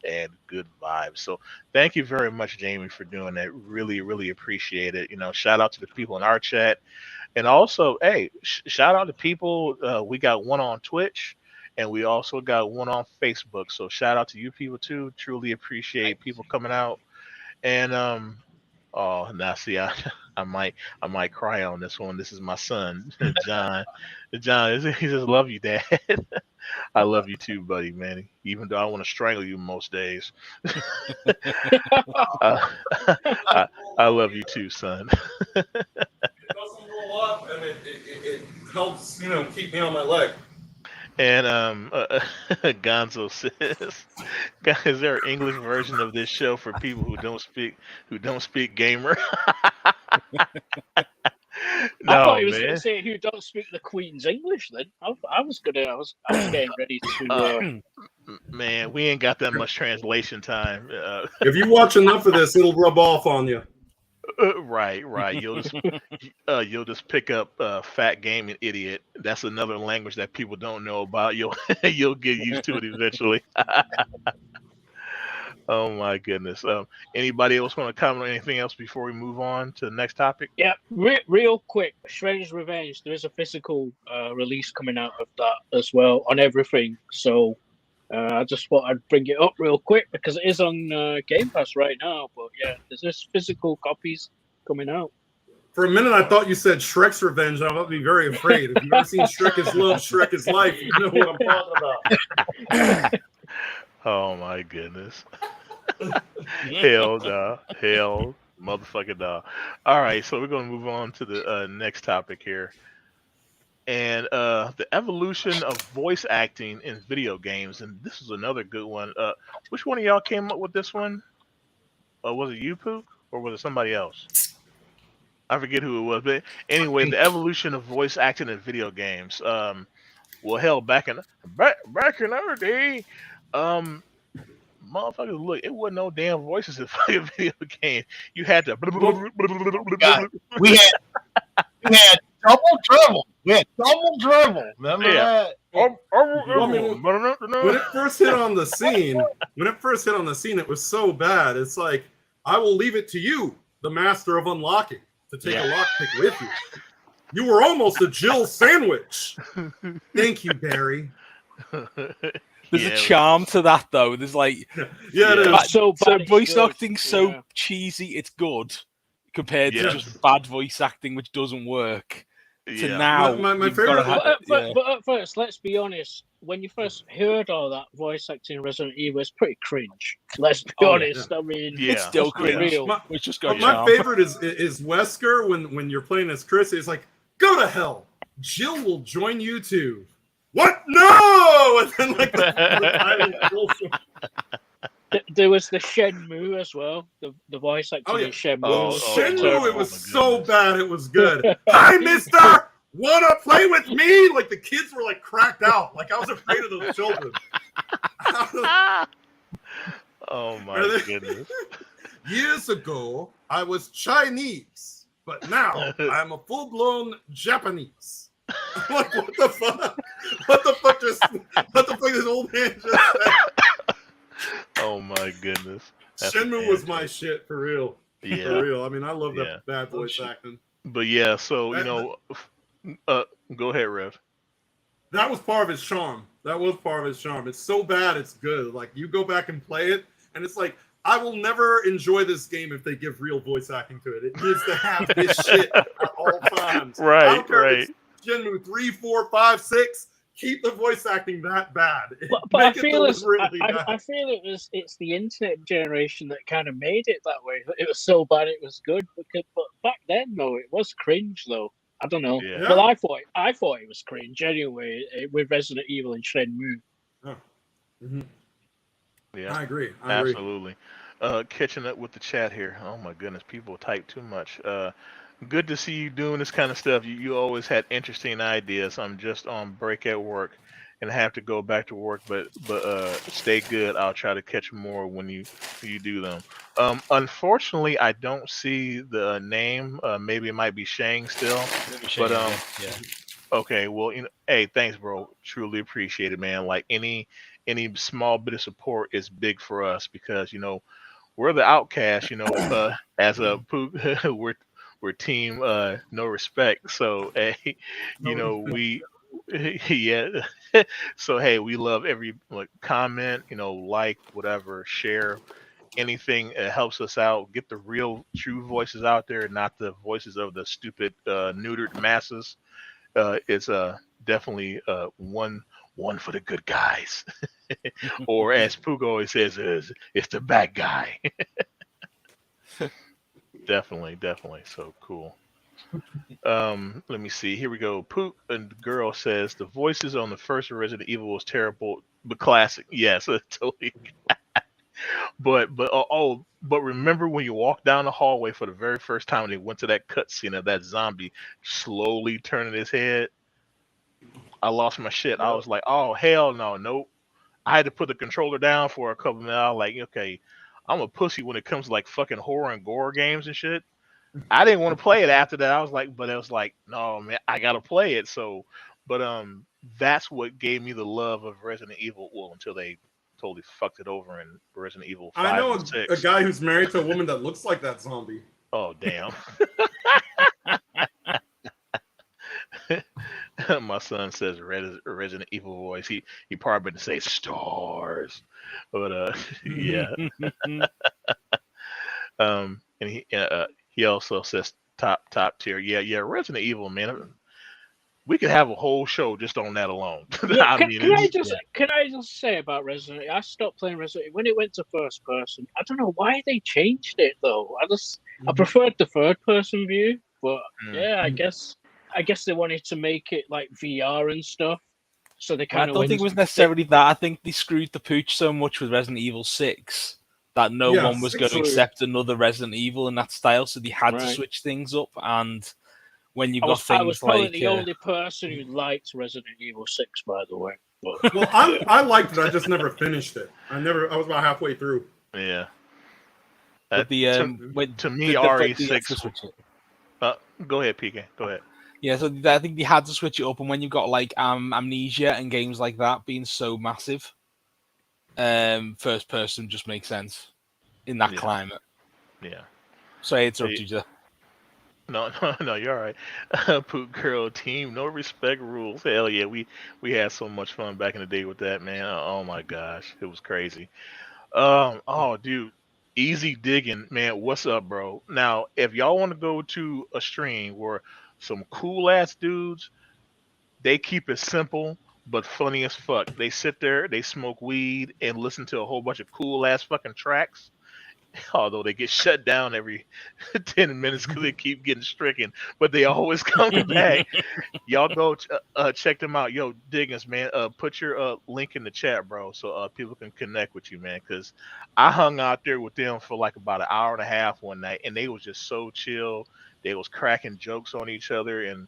Speaker 1: and good vibes. So thank you very much, Jamie, for doing that. Really, really appreciate it. Shout out to the people in our chat. And also, hey, shout out to people. We got one on Twitch. And we also got one on Facebook. So shout out to you people too. Truly appreciate people coming out. And now see, I might cry on this one. This is my son, John. John, he says, "Love you, Dad." I love you too, buddy, man. Even though I want to strangle you most days. I love you too, son.
Speaker 2: It doesn't roll up, and it helps, keep me on my leg.
Speaker 1: And Gonzo says, "Is there an English version of this show for people who don't speak gamer?"
Speaker 5: I thought he was going to say who don't speak the Queen's English. Then I was getting ready to.
Speaker 1: Man, we ain't got that much translation time.
Speaker 2: If you watch enough of this, it'll rub off on you.
Speaker 1: Right. You'll just pick up fat gaming idiot. That's another language that people don't know about. You'll get used to it eventually. Oh my goodness. Anybody else want to comment on anything else before we move on to the next topic?
Speaker 5: Yeah, real quick. Shredder's Revenge. There is a physical release coming out of that as well on everything. So I just thought I'd bring it up real quick because it is on Game Pass right now. But yeah, there's just physical copies coming out.
Speaker 2: For a minute, I thought you said Shrek's Revenge. I would be very afraid. If you've ever seen Shrek is Love, Shrek is Life, you know what I'm talking about.
Speaker 1: Oh my goodness. Hell, motherfucking dog. All right, so we're going to move on to the next topic here. And the evolution of voice acting in video games. And this is another good one. Which one of y'all came up with this one? Was it you, Pook? Or was it somebody else? I forget who it was. But anyway, the evolution of voice acting in video games. Well, hell, back in our day, motherfuckers, look, it wasn't no damn voices in fucking video game. You had to.
Speaker 4: God, we had double dribble. We had double dribble. Remember that?
Speaker 2: When it first hit on the scene, it was so bad. It's like, I will leave it to you, the master of unlocking, to take a lockpick with you. You were almost a Jill sandwich. Thank you, Barry.
Speaker 3: There's a charm to that, though. There's like,
Speaker 5: so
Speaker 3: voice acting's so cheesy, it's good compared to just bad voice acting, which doesn't work. To now,
Speaker 2: my favorite.
Speaker 5: But at first, let's be honest. When you first heard all that voice acting in Resident Evil, it's pretty cringe. Let's be honest. I mean,
Speaker 3: it's still cringe.
Speaker 2: My favorite is Wesker when you're playing as Chris. It's like, go to hell. Jill will join you too. What? No! And then like
Speaker 5: there was the Shenmue as well. The voice acting in Shenmue.
Speaker 2: Shenmue, it was so bad, it was good. Hi, mister! Wanna play with me? Like the kids were like cracked out. Like I was afraid of those children.
Speaker 1: Oh my goodness.
Speaker 2: Years ago, I was Chinese, but now I'm a full-blown Japanese. I'm like, what the fuck? What the fuck this old man just said?
Speaker 1: Oh my goodness.
Speaker 2: Shenmue was my shit for real.
Speaker 1: Yeah.
Speaker 2: For real. I mean, I love that bad voice acting.
Speaker 1: But yeah, so go ahead, Rev.
Speaker 2: That was part of his charm. It's so bad, it's good. Like you go back and play it, and it's like, I will never enjoy this game if they give real voice acting to it. It needs to have this shit at all times.
Speaker 1: Right,
Speaker 2: I don't care
Speaker 1: right.
Speaker 2: if it's Shenmue 3, 4, 5, 6. Keep the voice acting that bad.
Speaker 5: But I feel I feel it's the internet generation that kind of made it that way. It was so bad it was good. But back then, though, it was cringe. Though I don't know.
Speaker 1: Yeah.
Speaker 5: Well, I thought it was cringe anyway with Resident Evil and Shenmue.
Speaker 2: Oh. Mm-hmm.
Speaker 1: Yeah,
Speaker 2: I agree.
Speaker 1: Absolutely. Catching up with the chat here. Oh my goodness, people type too much. Good to see you doing this kind of stuff. You always had interesting ideas. I'm just on break at work and have to go back to work, but stay good. I'll try to catch more when you do them. Unfortunately, I don't see the name. Maybe it might be Shang still. But okay. Well, hey, thanks, bro. Truly appreciate it, man. Like any small bit of support is big for us because we're the outcast. As a Pook, we're team no respect. So hey, we so hey, we love every comment, like, whatever, share, anything that helps us out. Get the real true voices out there, not the voices of the stupid neutered masses. It's definitely one for the good guys. Or as Pook always says, it's the bad guy. Definitely. So cool. Let me see. Here we go. Pook and Girl says the voices on the first Resident Evil was terrible, but classic. Yes, totally. But remember when you walked down the hallway for the very first time and they went to that cutscene of that zombie slowly turning his head? I lost my shit. I was like, oh hell no, nope. I had to put the controller down for a couple minutes. I was like, okay, I'm a pussy when it comes to like fucking horror and gore games and shit. I didn't want to play it after that. I was like, no, man, I gotta play it. So, but that's what gave me the love of Resident Evil. Well, until they totally fucked it over in Resident Evil 5
Speaker 2: I know
Speaker 1: and 6.
Speaker 2: a guy who's married to a woman that looks like that zombie.
Speaker 1: Oh damn. My son says Resident Evil voice. He probably to say stars, but yeah. And he also says top tier. Yeah. Resident Evil, man. We could have a whole show just on that alone.
Speaker 5: Yeah, can I just say about Resident Evil? I stopped playing Resident Evil when it went to first person. I don't know why they changed it though. I preferred the third person view, but yeah, I guess they wanted to make it like VR and stuff. So they kind of.
Speaker 3: I don't think it was necessarily that. I think they screwed the pooch so much with Resident Evil 6 that no one was going to accept another Resident Evil in that style, so they had to switch things up. And when you got things
Speaker 5: I was probably the only person who liked Resident Evil 6, by the way. But
Speaker 2: Well, I liked it. I just never finished it. I was about halfway through.
Speaker 1: Yeah.
Speaker 3: But the
Speaker 1: to me, RE6. Go ahead, PK. Go ahead.
Speaker 3: Yeah, so I think they had to switch it up, and when you've got like Amnesia and games like that being so massive, first person just makes sense in that climate.
Speaker 1: Yeah.
Speaker 3: Sorry, I interrupted you.
Speaker 1: No, you're all right. Pook Girl team, no respect rules. Hell yeah, we had so much fun back in the day with that, man. Oh my gosh, it was crazy. Oh dude, easy digging, man. What's up, bro? Now, if y'all want to go to a stream where some cool ass dudes, they keep it simple but funny as fuck. They sit there, they smoke weed, and listen to a whole bunch of cool ass fucking tracks. Although they get shut down every 10 minutes because they keep getting stricken, but they always come back. Y'all go check them out. Yo, Diggins, man, put your link in the chat, bro, so people can connect with you, man, because I hung out there with them for like about an hour and a half one night, and they was just so chill. They was cracking jokes on each other, and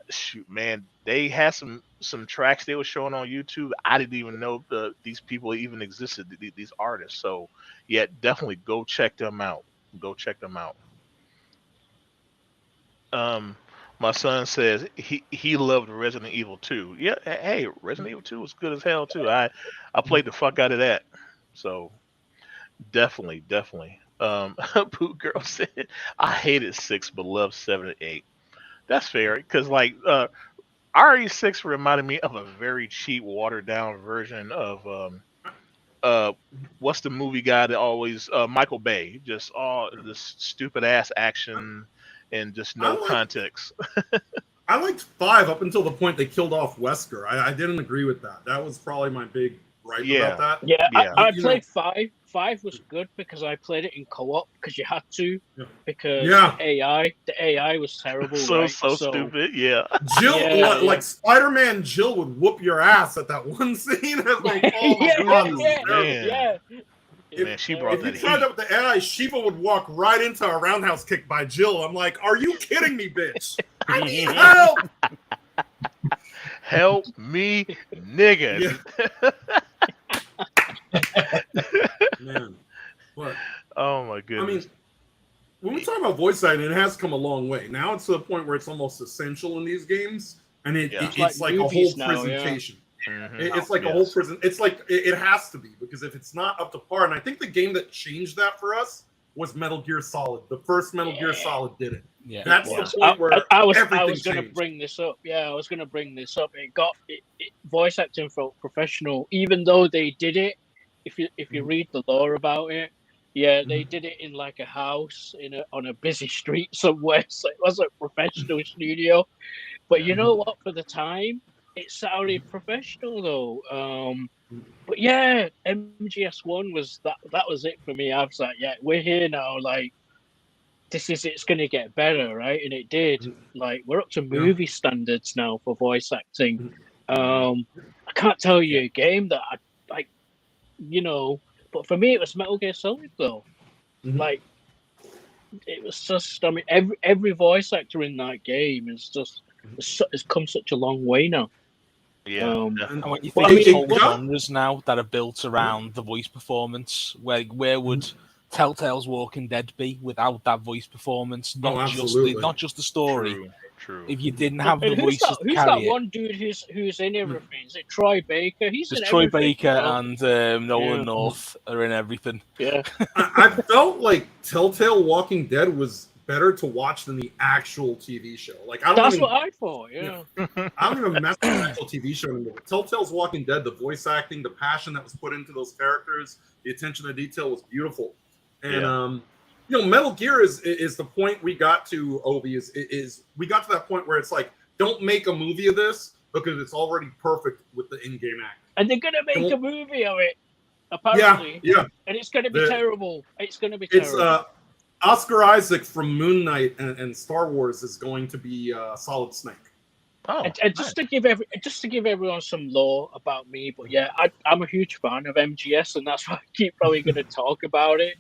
Speaker 1: shoot, man, they had some tracks they were showing on YouTube. I didn't even know these people even existed, these artists. So yeah, definitely go check them out. Go check them out. My son says he loved Resident Evil 2. Yeah, hey, Resident Evil 2 was good as hell too. I played the fuck out of that. So definitely. Poot Girl said I hated 6 but loved 7 and 8. That's fair, because like RE6 reminded me of a very cheap, watered down version of what's the movie guy that always Michael Bay, just all this stupid ass action and just no context.
Speaker 2: I liked 5 up until the point they killed off Wesker. I didn't agree with that. That was probably my big gripe about that.
Speaker 5: Yeah, I played 5. 5 was good because I played it in co-op because you had to.
Speaker 2: Yeah.
Speaker 5: Because the AI was terrible.
Speaker 1: so stupid. Yeah.
Speaker 2: Jill, like Spider-Man Jill would whoop your ass at that one scene. Like, oh my god,
Speaker 1: man, she brought that.
Speaker 2: If you tried that with the AI, Shiva would walk right into a roundhouse kick by Jill. I'm like, are you kidding me, bitch? I need help.
Speaker 1: Help me, nigga.
Speaker 2: Man, but
Speaker 1: oh my goodness.
Speaker 2: I mean, when we talk about voice acting, it has come a long way. Now it's to the point where it's almost essential in these games, and it's like a whole presentation.
Speaker 1: Mm-hmm.
Speaker 2: It's like a whole prison. It's like it has to be, because if it's not up to par, and I think the game that changed that for us was Metal Gear Solid. The first Metal Gear Solid did it.
Speaker 3: Yeah,
Speaker 2: that's the point where
Speaker 5: I was
Speaker 2: going
Speaker 5: to bring this up. Yeah, I was going to bring this up. It got voice acting felt professional, even though they did it. If you read the lore about it, they did it in like a house on a busy street somewhere. So it wasn't a professional studio. But you know what? For the time, it sounded professional though. But yeah, MGS1 was that was it for me. I was like, yeah, we're here now. Like, it's going to get better, right? And it did. Like, we're up to movie standards now for voice acting. I can't tell you a game that I like, but for me it was Metal Gear Solid though. Like, it was just, I mean, every voice actor in that game is just has come such a long way now.
Speaker 1: Yeah,
Speaker 3: and when you think of whole genres now that are built around the voice performance, where would Telltale's Walking Dead be without that voice performance? Not just the story.
Speaker 1: True.
Speaker 3: If you didn't have the voices to carry
Speaker 5: who's that one dude who's in everything? Is it Troy Baker? He's in
Speaker 3: Troy
Speaker 5: everything.
Speaker 3: Baker and Nolan North are in everything.
Speaker 5: Yeah.
Speaker 2: I felt like Telltale Walking Dead was better to watch than the actual TV show. Like,
Speaker 5: that's what I thought. Yeah.
Speaker 2: I don't even mess with the actual TV show anymore. Telltale's Walking Dead, the voice acting, the passion that was put into those characters, the attention to detail was beautiful. And Metal Gear is the point we got to, Obi, is we got to that point where it's like, don't make a movie of this because it's already perfect with the in-game act.
Speaker 5: And they're gonna make a movie of it, apparently.
Speaker 2: Yeah.
Speaker 5: And it's gonna be terrible. It's gonna be terrible.
Speaker 2: It's Oscar Isaac from Moon Knight and Star Wars is going to be Solid Snake.
Speaker 5: Oh, and just to give everyone some lore about me, but yeah, I'm a huge fan of MGS, and that's why I keep probably going to talk about it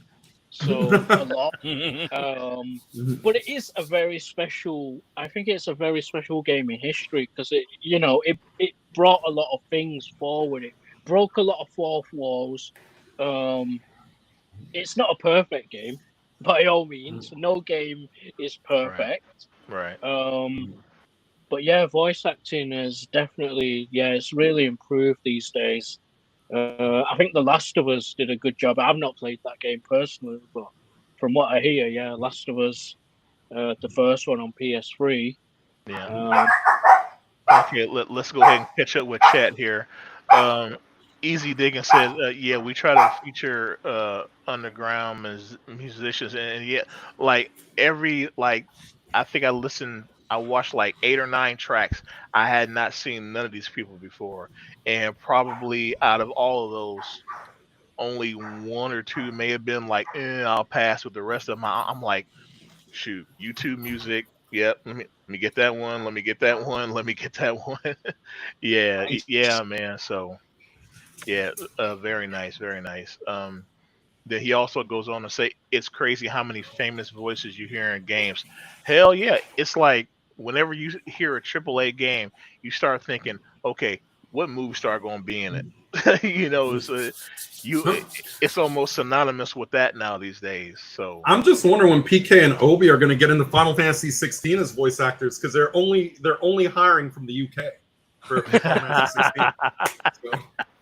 Speaker 5: a lot. But it is a very special. I think it's a very special game in history because it brought a lot of things forward. It broke a lot of fourth walls. It's not a perfect game by all means. No game is perfect.
Speaker 1: Right.
Speaker 5: But yeah, voice acting is definitely it's really improved these days. I think The Last of Us did a good job. I've not played that game personally, but from what I hear, Last of Us, the first one on PS3.
Speaker 1: Yeah. Okay, let's go ahead and catch up with chat here. Easy Digging said, yeah, we try to feature underground musicians, and yeah, like I think I watched like 8 or 9 tracks. I had not seen none of these people before, and probably out of all of those, only 1 or 2 may have been like, I'll pass. With the rest of them, I'm like, shoot, YouTube music. Yep, let me get that one. Let me get that one. Let me get that one. Yeah, man. So yeah, very nice, very nice. Then he also goes on to say it's crazy how many famous voices you hear in games. Hell yeah, it's like whenever you hear a AAA game, you start thinking, okay, what movie star going to be in it? It's almost synonymous with that now these days. So
Speaker 2: I'm just wondering when PK and Obi are going to get into Final Fantasy 16 as voice actors, because they're only hiring from the UK for Final Fantasy 16. So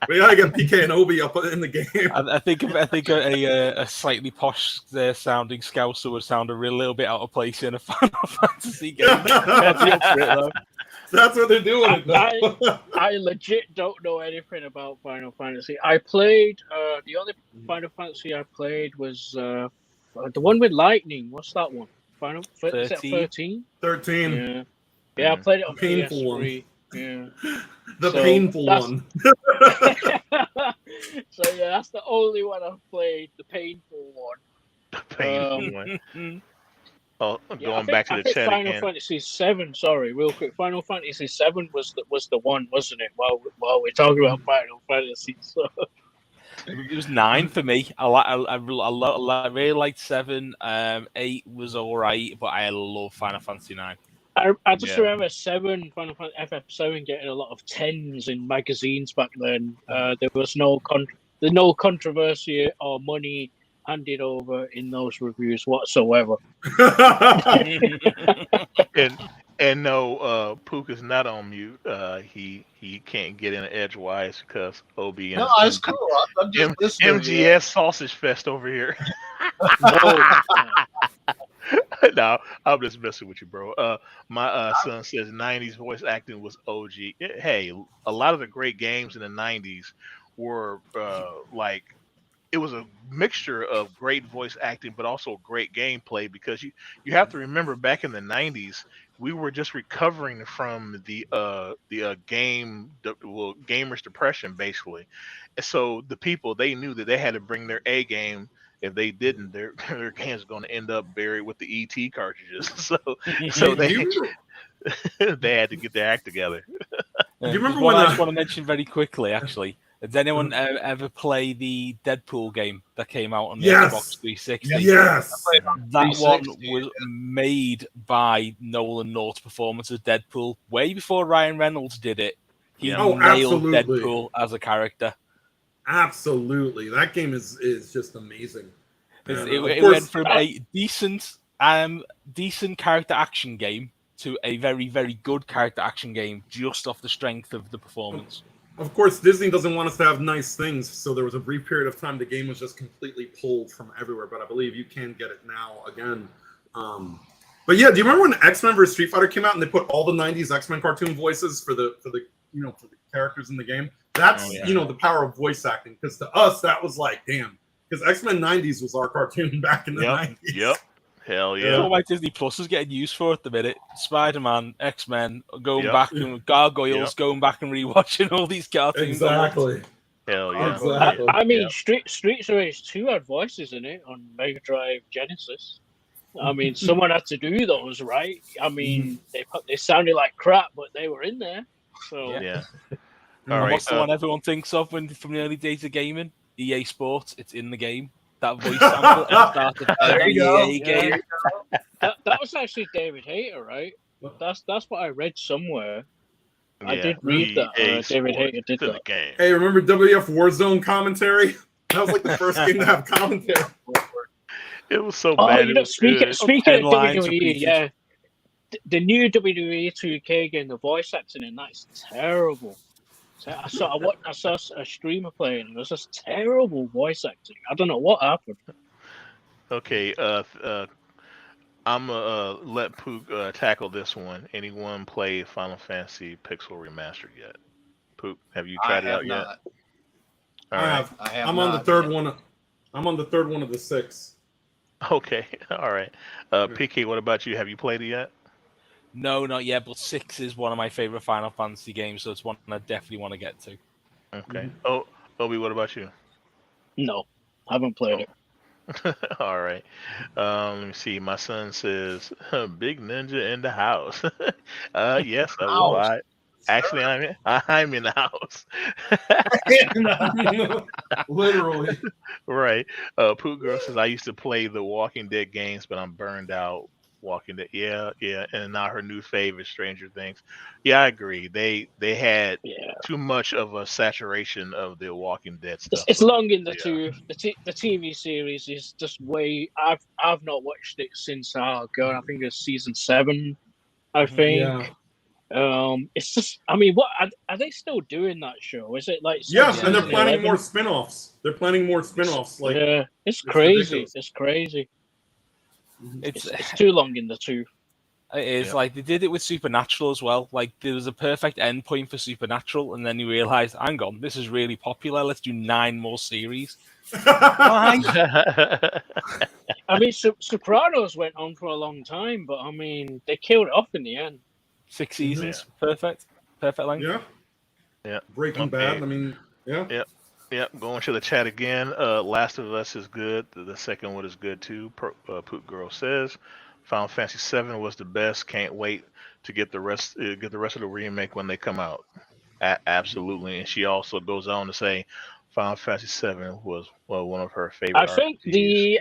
Speaker 2: we gotta get PK and Obi up in the game.
Speaker 3: I think a slightly posh sounding Scouser would sound a little bit out of place in a Final Fantasy game.
Speaker 2: That's what they're doing.
Speaker 5: I legit don't know anything about Final Fantasy. I played the only Final Fantasy I played was the one with lightning. What's that one? Final 13?
Speaker 2: 13.
Speaker 5: Yeah, I played it on
Speaker 2: painful
Speaker 5: PS3.
Speaker 2: one.
Speaker 5: Yeah.
Speaker 2: The painful one.
Speaker 5: So yeah, that's the only one I've played. The painful one.
Speaker 1: The painful one. Oh, going back to the chat
Speaker 5: Final
Speaker 1: again.
Speaker 5: Fantasy 7. Sorry, real quick. Final Fantasy 7 was the one, wasn't it? While we're talking about Final Fantasy, so.
Speaker 3: It was 9 for me. I really liked 7. 8 was alright, but I love Final Fantasy 9.
Speaker 5: I just remember Final Fantasy FF7 getting a lot of 10s in magazines back then. There was no controversy or money handed over in those reviews whatsoever.
Speaker 1: and no, Pook is not on mute. He can't get in edgewise because Obi and
Speaker 4: No, it's cool. I'm just
Speaker 1: MGS Sausage Fest over here. No, I'm just messing with you, bro. My son says 90s voice acting was OG. Hey, a lot of the great games in the 90s were like, it was a mixture of great voice acting but also great gameplay, because you have to remember back in the 90s we were just recovering from the gamers depression basically. And so the people, they knew that they had to bring their A game. If they didn't, their game's going to end up buried with the ET cartridges. So they had to get their act together.
Speaker 2: Do you remember
Speaker 3: what
Speaker 2: when
Speaker 3: I just want to mention very quickly, actually? Did anyone ever play the Deadpool game that came out on the Xbox 360?
Speaker 2: Yes.
Speaker 3: That one was made by Nolan North's performance as Deadpool. Way before Ryan Reynolds did it, he nailed
Speaker 2: absolutely.
Speaker 3: Deadpool as a character.
Speaker 2: Absolutely. That game is just amazing.
Speaker 3: It went from a decent character action game to a very, very good character action game just off the strength of the performance.
Speaker 2: Of course, Disney doesn't want us to have nice things, so there was a brief period of time the game was just completely pulled from everywhere, but I believe you can get it now again. But yeah, do you remember when X-Men vs. Street Fighter came out and they put all the 90s X-Men cartoon voices for the characters in the game? That's the power of voice acting, because to us that was like, damn, because X-Men 90s was our cartoon back in the 90s.
Speaker 1: Yep. Hell yeah.
Speaker 3: That's what my Disney Plus is getting used for at the minute. Spider-Man, X-Men, going back and Gargoyles, going back and rewatching all these cartoons.
Speaker 2: Exactly.
Speaker 1: Hell yeah.
Speaker 2: Exactly.
Speaker 5: I mean, Streets of Rage 2 had voices in it on Mega Drive Genesis. I mean, someone had to do those, right? I mean, they sounded like crap, but they were in there. So
Speaker 1: yeah.
Speaker 3: All right. What's the one everyone thinks of from the early days of gaming? EA Sports. It's in the game. That voice sample at the start of every EA game.
Speaker 5: That was actually David Hayter, right? That's what I read somewhere. I did read that. David Hayter did
Speaker 1: to
Speaker 5: that.
Speaker 1: the game.
Speaker 2: Hey, remember WF Warzone commentary? That was like the first game to have commentary.
Speaker 1: It was so
Speaker 5: Oh,
Speaker 1: bad.
Speaker 5: you know, speaking of WWE,
Speaker 3: yeah,
Speaker 5: the new WWE 2K game, the voice acting in that's terrible. So I saw a streamer playing, and it was just terrible voice acting. I don't know what happened.
Speaker 1: Okay, I'm gonna let Pook tackle this one. Anyone play Final Fantasy Pixel Remastered yet? Pook, have you tried it out yet?
Speaker 4: Not.
Speaker 1: All
Speaker 2: I
Speaker 1: right.
Speaker 2: have. I'm on the third one. I'm on the third one of the 6.
Speaker 1: Okay. All right. PK, what about you? Have you played it yet?
Speaker 3: No, not yet. But 6 is one of my favorite Final Fantasy games, so it's one I definitely want to get to.
Speaker 1: Okay. Oh, Obi, what about you?
Speaker 5: No, I haven't played it.
Speaker 1: All right. Let me see. My son says, "Big Ninja in the house." Yes, I will. Actually, I'm in the house.
Speaker 2: Literally.
Speaker 1: Right. Pooh Girl says I used to play the Walking Dead games, but I'm burned out. Walking Dead. Yeah, yeah. And now her new favorite, Stranger Things. Yeah, I agree. They had too much of a saturation of the Walking Dead stuff.
Speaker 5: It's long in the tooth. The TV series is just way. I've not watched it since I think it's season 7. I think.
Speaker 2: Yeah.
Speaker 5: It's just. I mean, what are they still doing that show? Is it like?
Speaker 2: Yes, and they're
Speaker 5: season
Speaker 2: planning
Speaker 5: 11?
Speaker 2: more spin-offs. They're planning more spin-offs. Like,
Speaker 5: yeah, it's crazy.
Speaker 2: ridiculous.
Speaker 5: It's crazy.
Speaker 3: It's
Speaker 5: It's too long in the tooth.
Speaker 3: It is like they did it with Supernatural as well. Like there was a perfect end point for Supernatural, and then you realize, hang on, this is really popular. Let's do 9 more series. Why?
Speaker 5: I mean, Sopranos went on for a long time, but I mean, they killed it off in the end.
Speaker 3: 6 seasons, perfect length.
Speaker 2: Yeah.
Speaker 1: Yeah.
Speaker 2: Breaking Bad. I mean, yeah.
Speaker 1: Yep. Yep. Going to the chat again. Last of Us is good. The second one is good too. Poop Girl says, Final Fantasy 7 was the best. Can't wait to get the rest of the remake when they come out. Absolutely. And she also goes on to say, Final Fantasy 7 was one of her favorite.
Speaker 5: I think the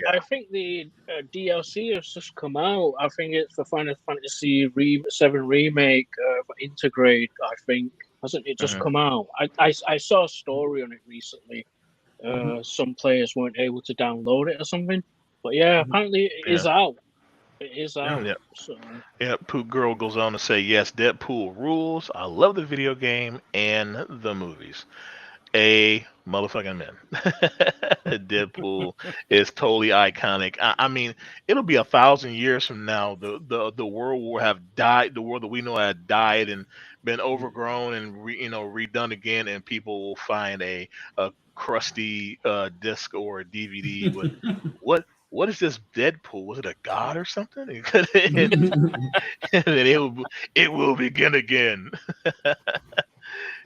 Speaker 5: DLC has just come out. I think it's for Final Fantasy 7 remake for Integrate. I think hasn't it just come out? I saw a story on it recently. Some players weren't able to download it or something, but yeah, apparently it is out. It is out.
Speaker 1: Yep.
Speaker 5: So.
Speaker 1: Yeah, Poop Girl goes on to say, yes, Deadpool rules. I love the video game and the movies. A motherfucking man. Deadpool is totally iconic. I mean, it'll be 1,000 years from now. The world will have died. The world that we know had died and been overgrown and redone again, and people will find a crusty disc or a DVD with what is this Deadpool? Was it a god or something? And then it will begin again.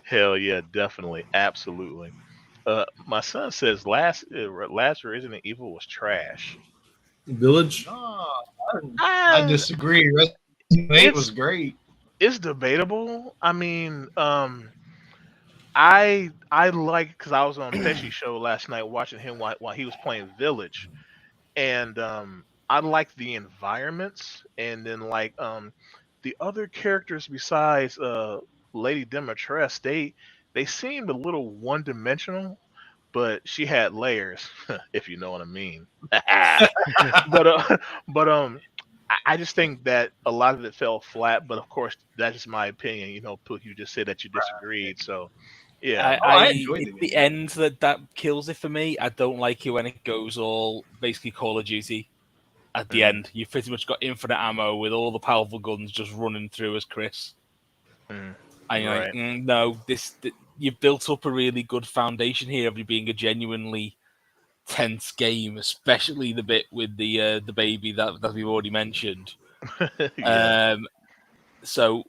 Speaker 1: Hell yeah, definitely, absolutely. My son says last Resident Evil was trash.
Speaker 2: Village.
Speaker 4: I disagree. Resident 8 was great.
Speaker 1: It's debatable. I mean, I like because I was on Pesci's show last night watching him while he was playing Village, and I like the environments, and then like the other characters besides Lady Demetress, they seemed a little one-dimensional, but she had layers, if you know what I mean. but I just think that a lot of it fell flat. But of course, that's just my opinion. You know, Pook, you just said that you disagreed, so yeah.
Speaker 3: I enjoyed the end that kills it for me. I don't like it when it goes all basically Call of Duty. At the end, you've pretty much got infinite ammo with all the powerful guns just running through as Chris. And you're like, no, you've built up a really good foundation here of you being a genuinely tense game, especially the bit with the baby that we've already mentioned. So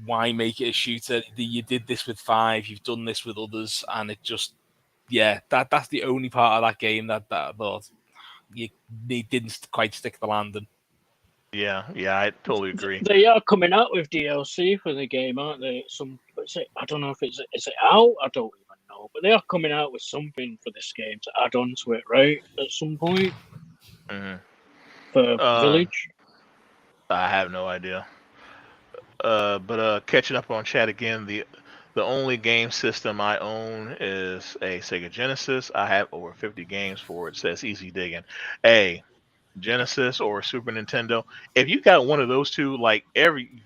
Speaker 3: why make it a shooter? You did this with 5, you've done this with others, and it just that's the only part of that game that I thought you didn't quite stick the landing.
Speaker 1: Yeah, I totally agree.
Speaker 5: They are coming out with DLC for the game, aren't they? I don't know if is it out? I don't even know. But they are coming out with something for this game to add on to it, right? At some point. For Village.
Speaker 1: I have no idea. But catching up on chat again, the only game system I own is a Sega Genesis. I have over 50 games for it. Says easy digging. Hey, Genesis or Super Nintendo. If you got one of those two, like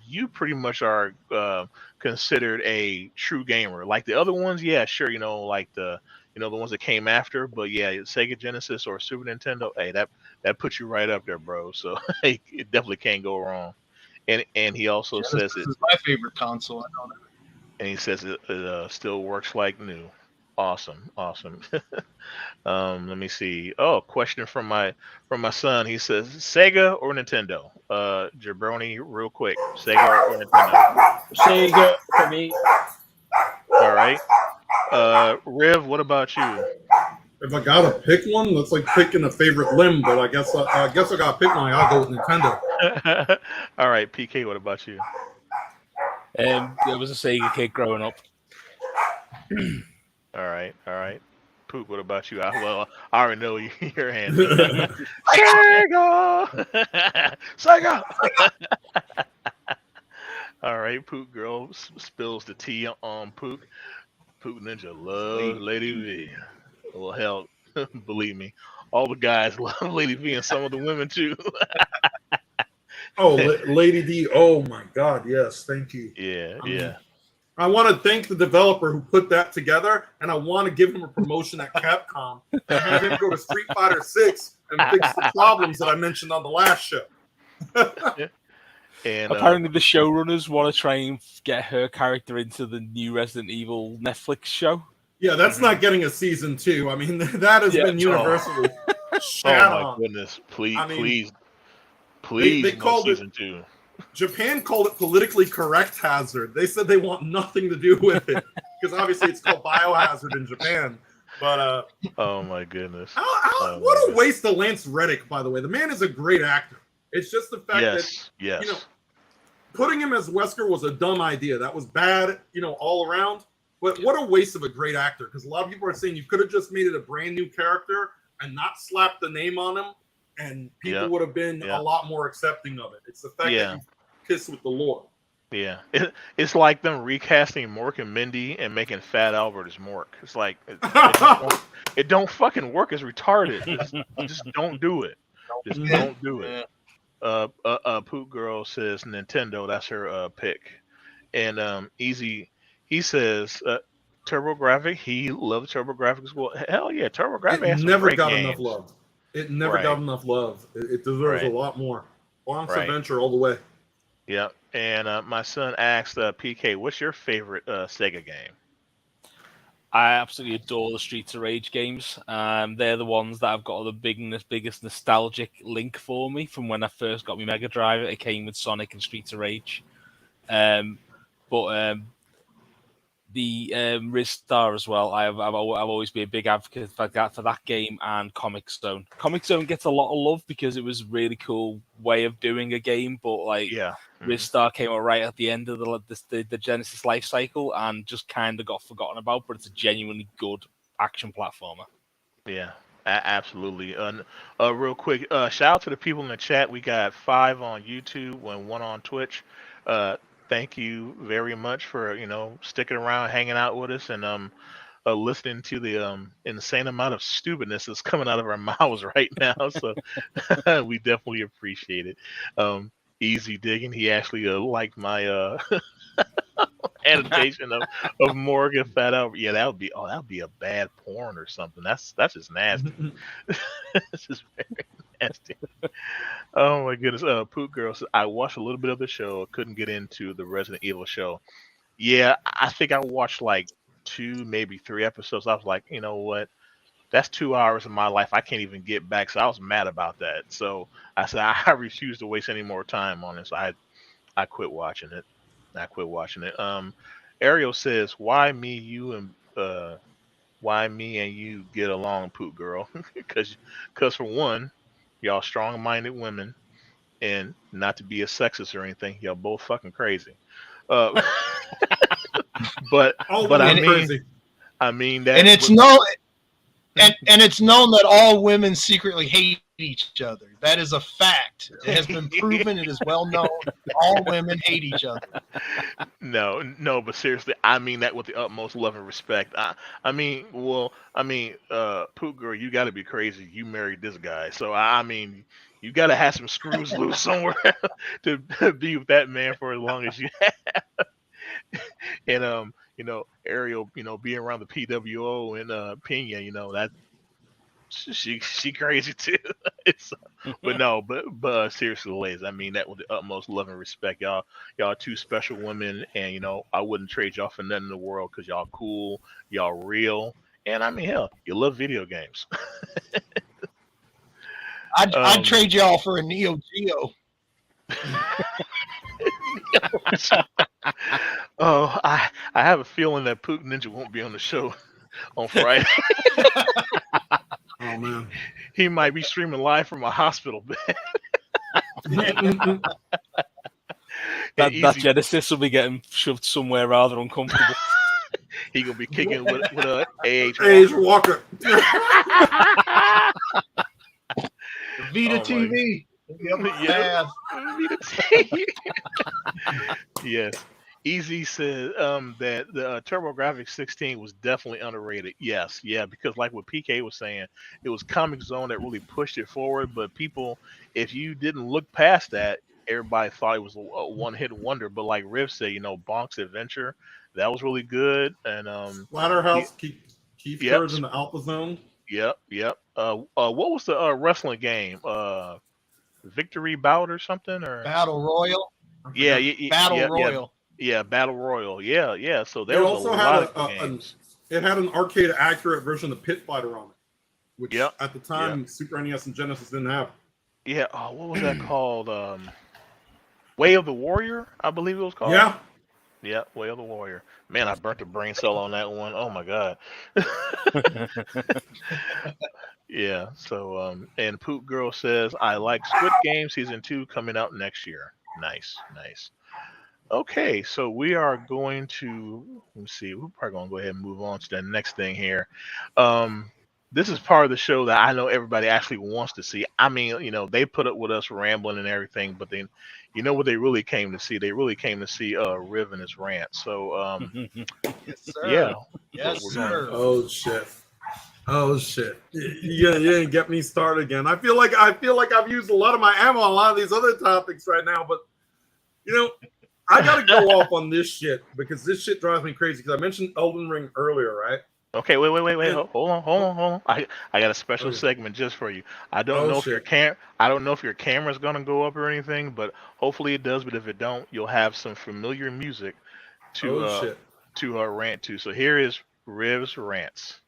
Speaker 1: you pretty much are considered a true gamer. Like the other ones, yeah, sure, like the ones that came after, but yeah, Sega Genesis or Super Nintendo, hey, that puts you right up there, bro. So it definitely can't go wrong. And he also
Speaker 4: Genesis
Speaker 1: says it,
Speaker 4: is my favorite console. I know that.
Speaker 1: and he says it still works like new. Awesome, awesome. Let me see. Oh, question from my son. He says Sega or Nintendo? Jabroni, real quick. Sega or Nintendo?
Speaker 5: Sega for me.
Speaker 1: All right. Riv, what about you?
Speaker 2: If I gotta pick one, that's like picking a favorite limb. But I guess I gotta pick one. I gotta go with Nintendo.
Speaker 1: All right, PK, what about you?
Speaker 3: There was a Sega kid growing up.
Speaker 1: All right. Pook, what about you? I already know your hand. Sega! Sega! All right, Pook girl spills the tea on Pook. Pook Ninja love Lady V. Well, hell, believe me, all the guys love Lady V and some of the women too.
Speaker 2: Oh, Lady D. Oh my God, yes, thank you.
Speaker 1: Yeah.
Speaker 2: I want to thank the developer who put that together, and I want to give him a promotion at Capcom and have him go to Street Fighter 6 and fix the problems that I mentioned on the last show.
Speaker 1: And
Speaker 3: apparently, the showrunners want to try and get her character into the new Resident Evil Netflix show.
Speaker 2: Yeah, that's not getting a season 2. I mean, that has been universally shat on.
Speaker 1: Oh my goodness! Please,
Speaker 2: they called
Speaker 1: season 2.
Speaker 2: Japan called it politically correct hazard. They said they want nothing to do with it because obviously it's called biohazard in Japan. But
Speaker 1: oh my goodness!
Speaker 2: What a waste of Lance Reddick, by the way. The man is a great actor. It's just the fact that putting him as Wesker was a dumb idea. That was bad, all around. But what a waste of a great actor, because a lot of people are saying you could have just made it a brand new character and not slapped the name on him, and people would have been a lot more accepting of it. It's the fact that you piss with the lore.
Speaker 1: Yeah, it's like them recasting Mork and Mindy and making Fat Albert as Mork. It's like it don't fucking work. It's retarded. Just don't do it. Just don't do it. Poop Girl says Nintendo. That's her pick. And Easy, he says TurboGrafx. He loves TurboGrafx as well. Hell yeah, TurboGrafx has
Speaker 2: never got
Speaker 1: games.
Speaker 2: enough love. It never got enough love. It deserves a lot more. Quantum's Adventure all the way.
Speaker 1: Yeah, and my son asked PK, "What's your favorite Sega game?"
Speaker 3: I absolutely adore the Streets of Rage games. They're the ones that I've got the biggest nostalgic link for me from when I first got my Mega Drive. It came with Sonic and Streets of Rage. But the Ristar as well. I've always been a big advocate for that game and Comic Zone. Comic Zone gets a lot of love because it was a really cool way of doing a game, but Ristar came out right at the end of the Genesis life cycle and just kind of got forgotten about. But it's a genuinely good action platformer.
Speaker 1: Yeah, absolutely. Real quick, shout out to the people in the chat. We got 5 on YouTube and 1 on Twitch. Thank you very much for sticking around, hanging out with us, and listening to the insane amount of stupidness that's coming out of our mouths right now. So we definitely appreciate it. Easy digging. He actually liked my annotation of Morgan Fat Albert. Yeah, that would be a bad porn or something. That's just nasty. It's just very nasty. Oh my goodness. Poop Girl says, I watched a little bit of the show, couldn't get into the Resident Evil show. Yeah, I think I watched like 2, maybe 3 episodes. I was like, you know what? That's 2 hours of my life I can't even get back. So I was mad about that. So I said I refuse to waste any more time on this. So I quit watching it. Ariel says, why me and you get along, Poop Girl? Because for one, y'all strong-minded women, and not to be a sexist or anything, y'all both fucking crazy. But
Speaker 4: I
Speaker 1: mean that,
Speaker 4: and it's known, and it's known that all women secretly hate each other. That is a fact. It has been proven. It is well known. All women hate each other.
Speaker 1: No, but seriously, I mean that with the utmost love and respect. Pook girl, you got to be crazy. You married this guy, so I mean, you got to have some screws loose somewhere to be with that man for as long as you have. And Ariel, being around the PWO and Pena, that she crazy too. It's, but seriously, ladies, I mean that with the utmost love and respect. Y'all are two special women, and I wouldn't trade y'all for nothing in the world because y'all cool, y'all real, and I mean hell, you love video games.
Speaker 4: I'd trade y'all for a Neo Geo.
Speaker 1: Oh, I have a feeling that Pook Ninja won't be on the show on Friday.
Speaker 2: Oh man,
Speaker 1: he might be streaming live from a hospital bed.
Speaker 3: that Genesis will be getting shoved somewhere rather uncomfortable.
Speaker 1: He gonna be kicking with a
Speaker 2: A.H. Walker.
Speaker 4: Vita TV.
Speaker 1: Yeah. Vita TV. Yes. Easy said that the TurboGrafx 16 was definitely underrated. Yes, yeah, because like what PK was saying, it was Comic Zone that really pushed it forward. But people, if you didn't look past that, everybody thought it was a one-hit wonder. But like Riv said, Bonk's Adventure, that was really good. And
Speaker 2: Splatterhouse, Keith Courage in the Alpha Zone.
Speaker 1: Yep. What was the wrestling game? Victory Bout or something, or
Speaker 4: Battle Royal?
Speaker 1: Yeah,
Speaker 4: Battle Royal.
Speaker 1: Yeah, Battle Royal. Yeah. So there was a lot of games.
Speaker 2: It had an arcade accurate version of Pit Fighter on it, which at the time Super NES and Genesis didn't have.
Speaker 1: Yeah. Oh, what was that called? Way of the Warrior, I believe it was called.
Speaker 2: Yeah.
Speaker 1: Yeah, Way of the Warrior. Man, I burnt the brain cell on that one. Oh my god. Yeah. So and Poop Girl says I like Squid Game Season 2 coming out next year. Nice. Okay, so we are going to, let's see, we're probably going to go ahead and move on to the next thing here. This is part of the show that I know everybody actually wants to see. I mean, they put up with us rambling and everything, but then, what they really came to see? They really came to see Riv and his rant. So,
Speaker 4: yes, sir.
Speaker 1: Yeah.
Speaker 4: Yes, sir.
Speaker 2: Oh, shit. You didn't get me started again. I feel like I've used a lot of my ammo on a lot of these other topics right now, but, I gotta go off on this shit because this shit drives me crazy. Because I mentioned Elden Ring earlier, right?
Speaker 1: Okay, wait. Hold on. I got a special segment just for you. I don't know if your camera's gonna go up or anything, but hopefully it does. But if it don't, you'll have some familiar music to rant to. So here is Riv's rants.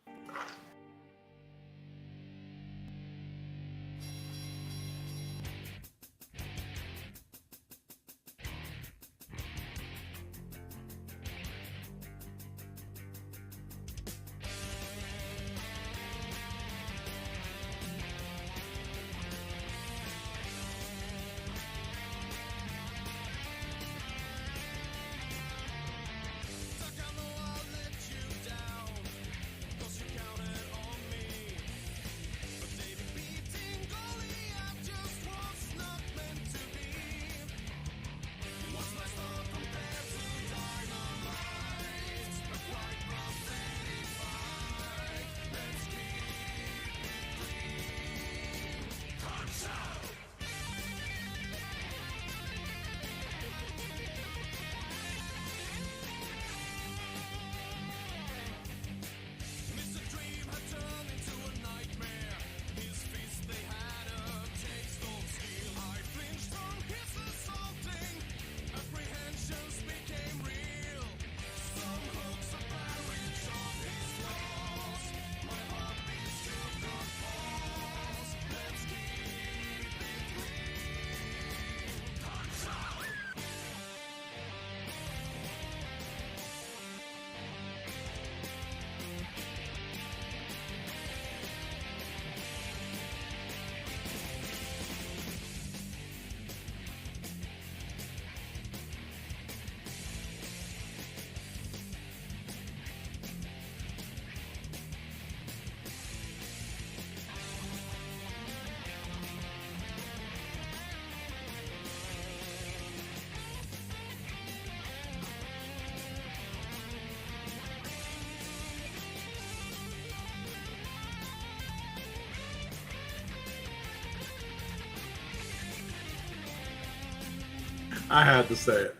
Speaker 2: I had to say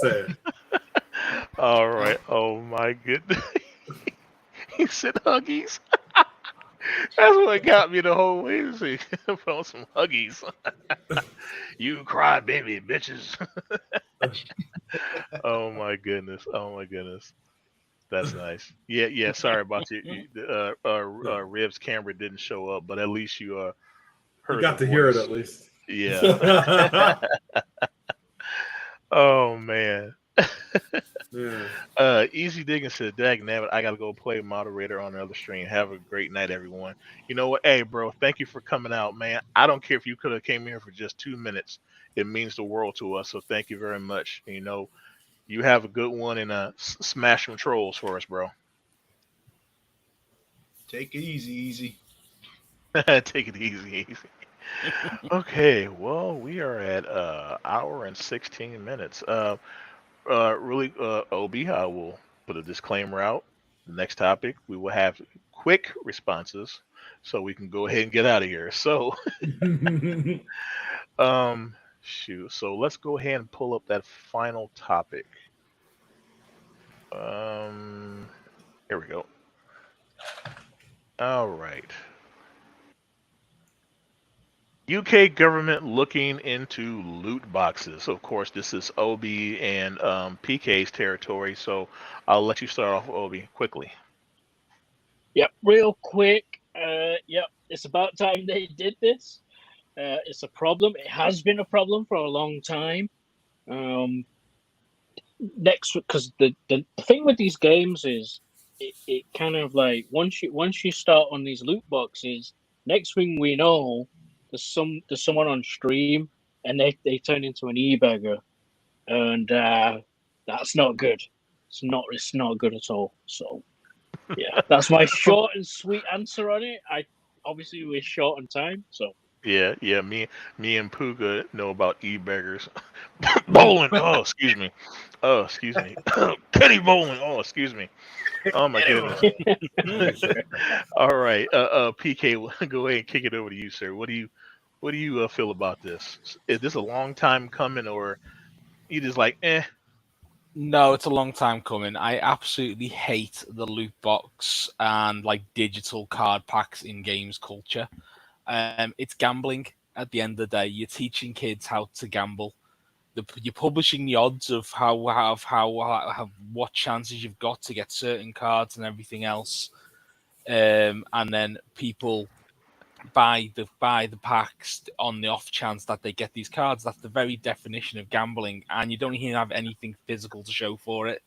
Speaker 2: it.
Speaker 1: All right. Oh my goodness. He said Huggies. That's what got me the whole way to see from some Huggies. You cry baby bitches. Oh my goodness. Oh my goodness. That's nice. Yeah. Sorry about you. Ribs camera didn't show up, but at least you
Speaker 2: You
Speaker 1: heard
Speaker 2: got
Speaker 1: the
Speaker 2: to hear it
Speaker 1: voice.
Speaker 2: at least.
Speaker 1: Yeah. Oh man.
Speaker 2: Yeah.
Speaker 1: Easy Digging said, "Dag nabbit, I gotta go play moderator on the other stream. Have a great night, everyone." You know what? Hey, bro, thank you for coming out, man. I don't care if you could have came here for just 2 minutes. It means the world to us. So thank you very much. You know, you have a good one and smash some trolls for us, bro.
Speaker 4: Take it easy.
Speaker 1: Take it easy. Okay, well, we are at hour and 16 minutes. Really, OB, I will put a disclaimer out. The next topic, we will have quick responses, so we can go ahead and get out of here. So, shoot. So let's go ahead and pull up that final topic. Here we go. All right. UK government looking into loot boxes. Of course, this is Obi and PK's territory, so I'll let you start off, Obi, quickly.
Speaker 5: Yep, real quick. Yep, it's about time they did this. It's a problem. It has been a problem for a long time. Next, because the thing with these games is it kind of like once you start on these loot boxes, next thing we know, there's someone on stream and they turn into an e-beggar, and that's not good. It's not good at all. So yeah, that's my short and sweet answer on it. Obviously we're short on time, so.
Speaker 1: Yeah. Me and Puga know about e-beggars. Bowling. Oh, excuse me. Kenny Bowling. Oh, excuse me. Oh my goodness. All right. PK, go ahead and kick it over to you, sir. What do you feel about this? Is this a long time coming, or you just like, eh?
Speaker 3: No, it's a long time coming. I absolutely hate the loot box and like digital card packs in games culture. It's gambling at the end of the day. You're teaching kids how to gamble. You're publishing the odds of how what chances you've got to get certain cards and everything else, and then people buy the packs on the off chance that they get these cards. That's the very definition of gambling, and you don't even have anything physical to show for it.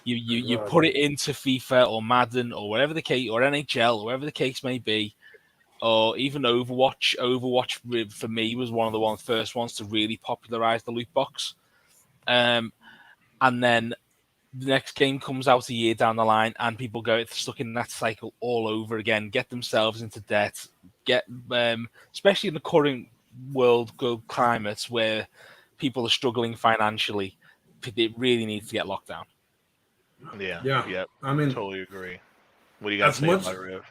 Speaker 3: You put it into FIFA or Madden or whatever the case, or NHL or whatever the case may be, or even Overwatch. Overwatch for me was one of the first ones to really popularize the loot box. And then the next game comes out a year down the line, and people go stuck in that cycle all over again, get themselves into debt, especially in the current world climate where people are struggling financially. It really needs to get locked down.
Speaker 1: Yeah. I mean, totally agree. What do you got to say about it, Rev?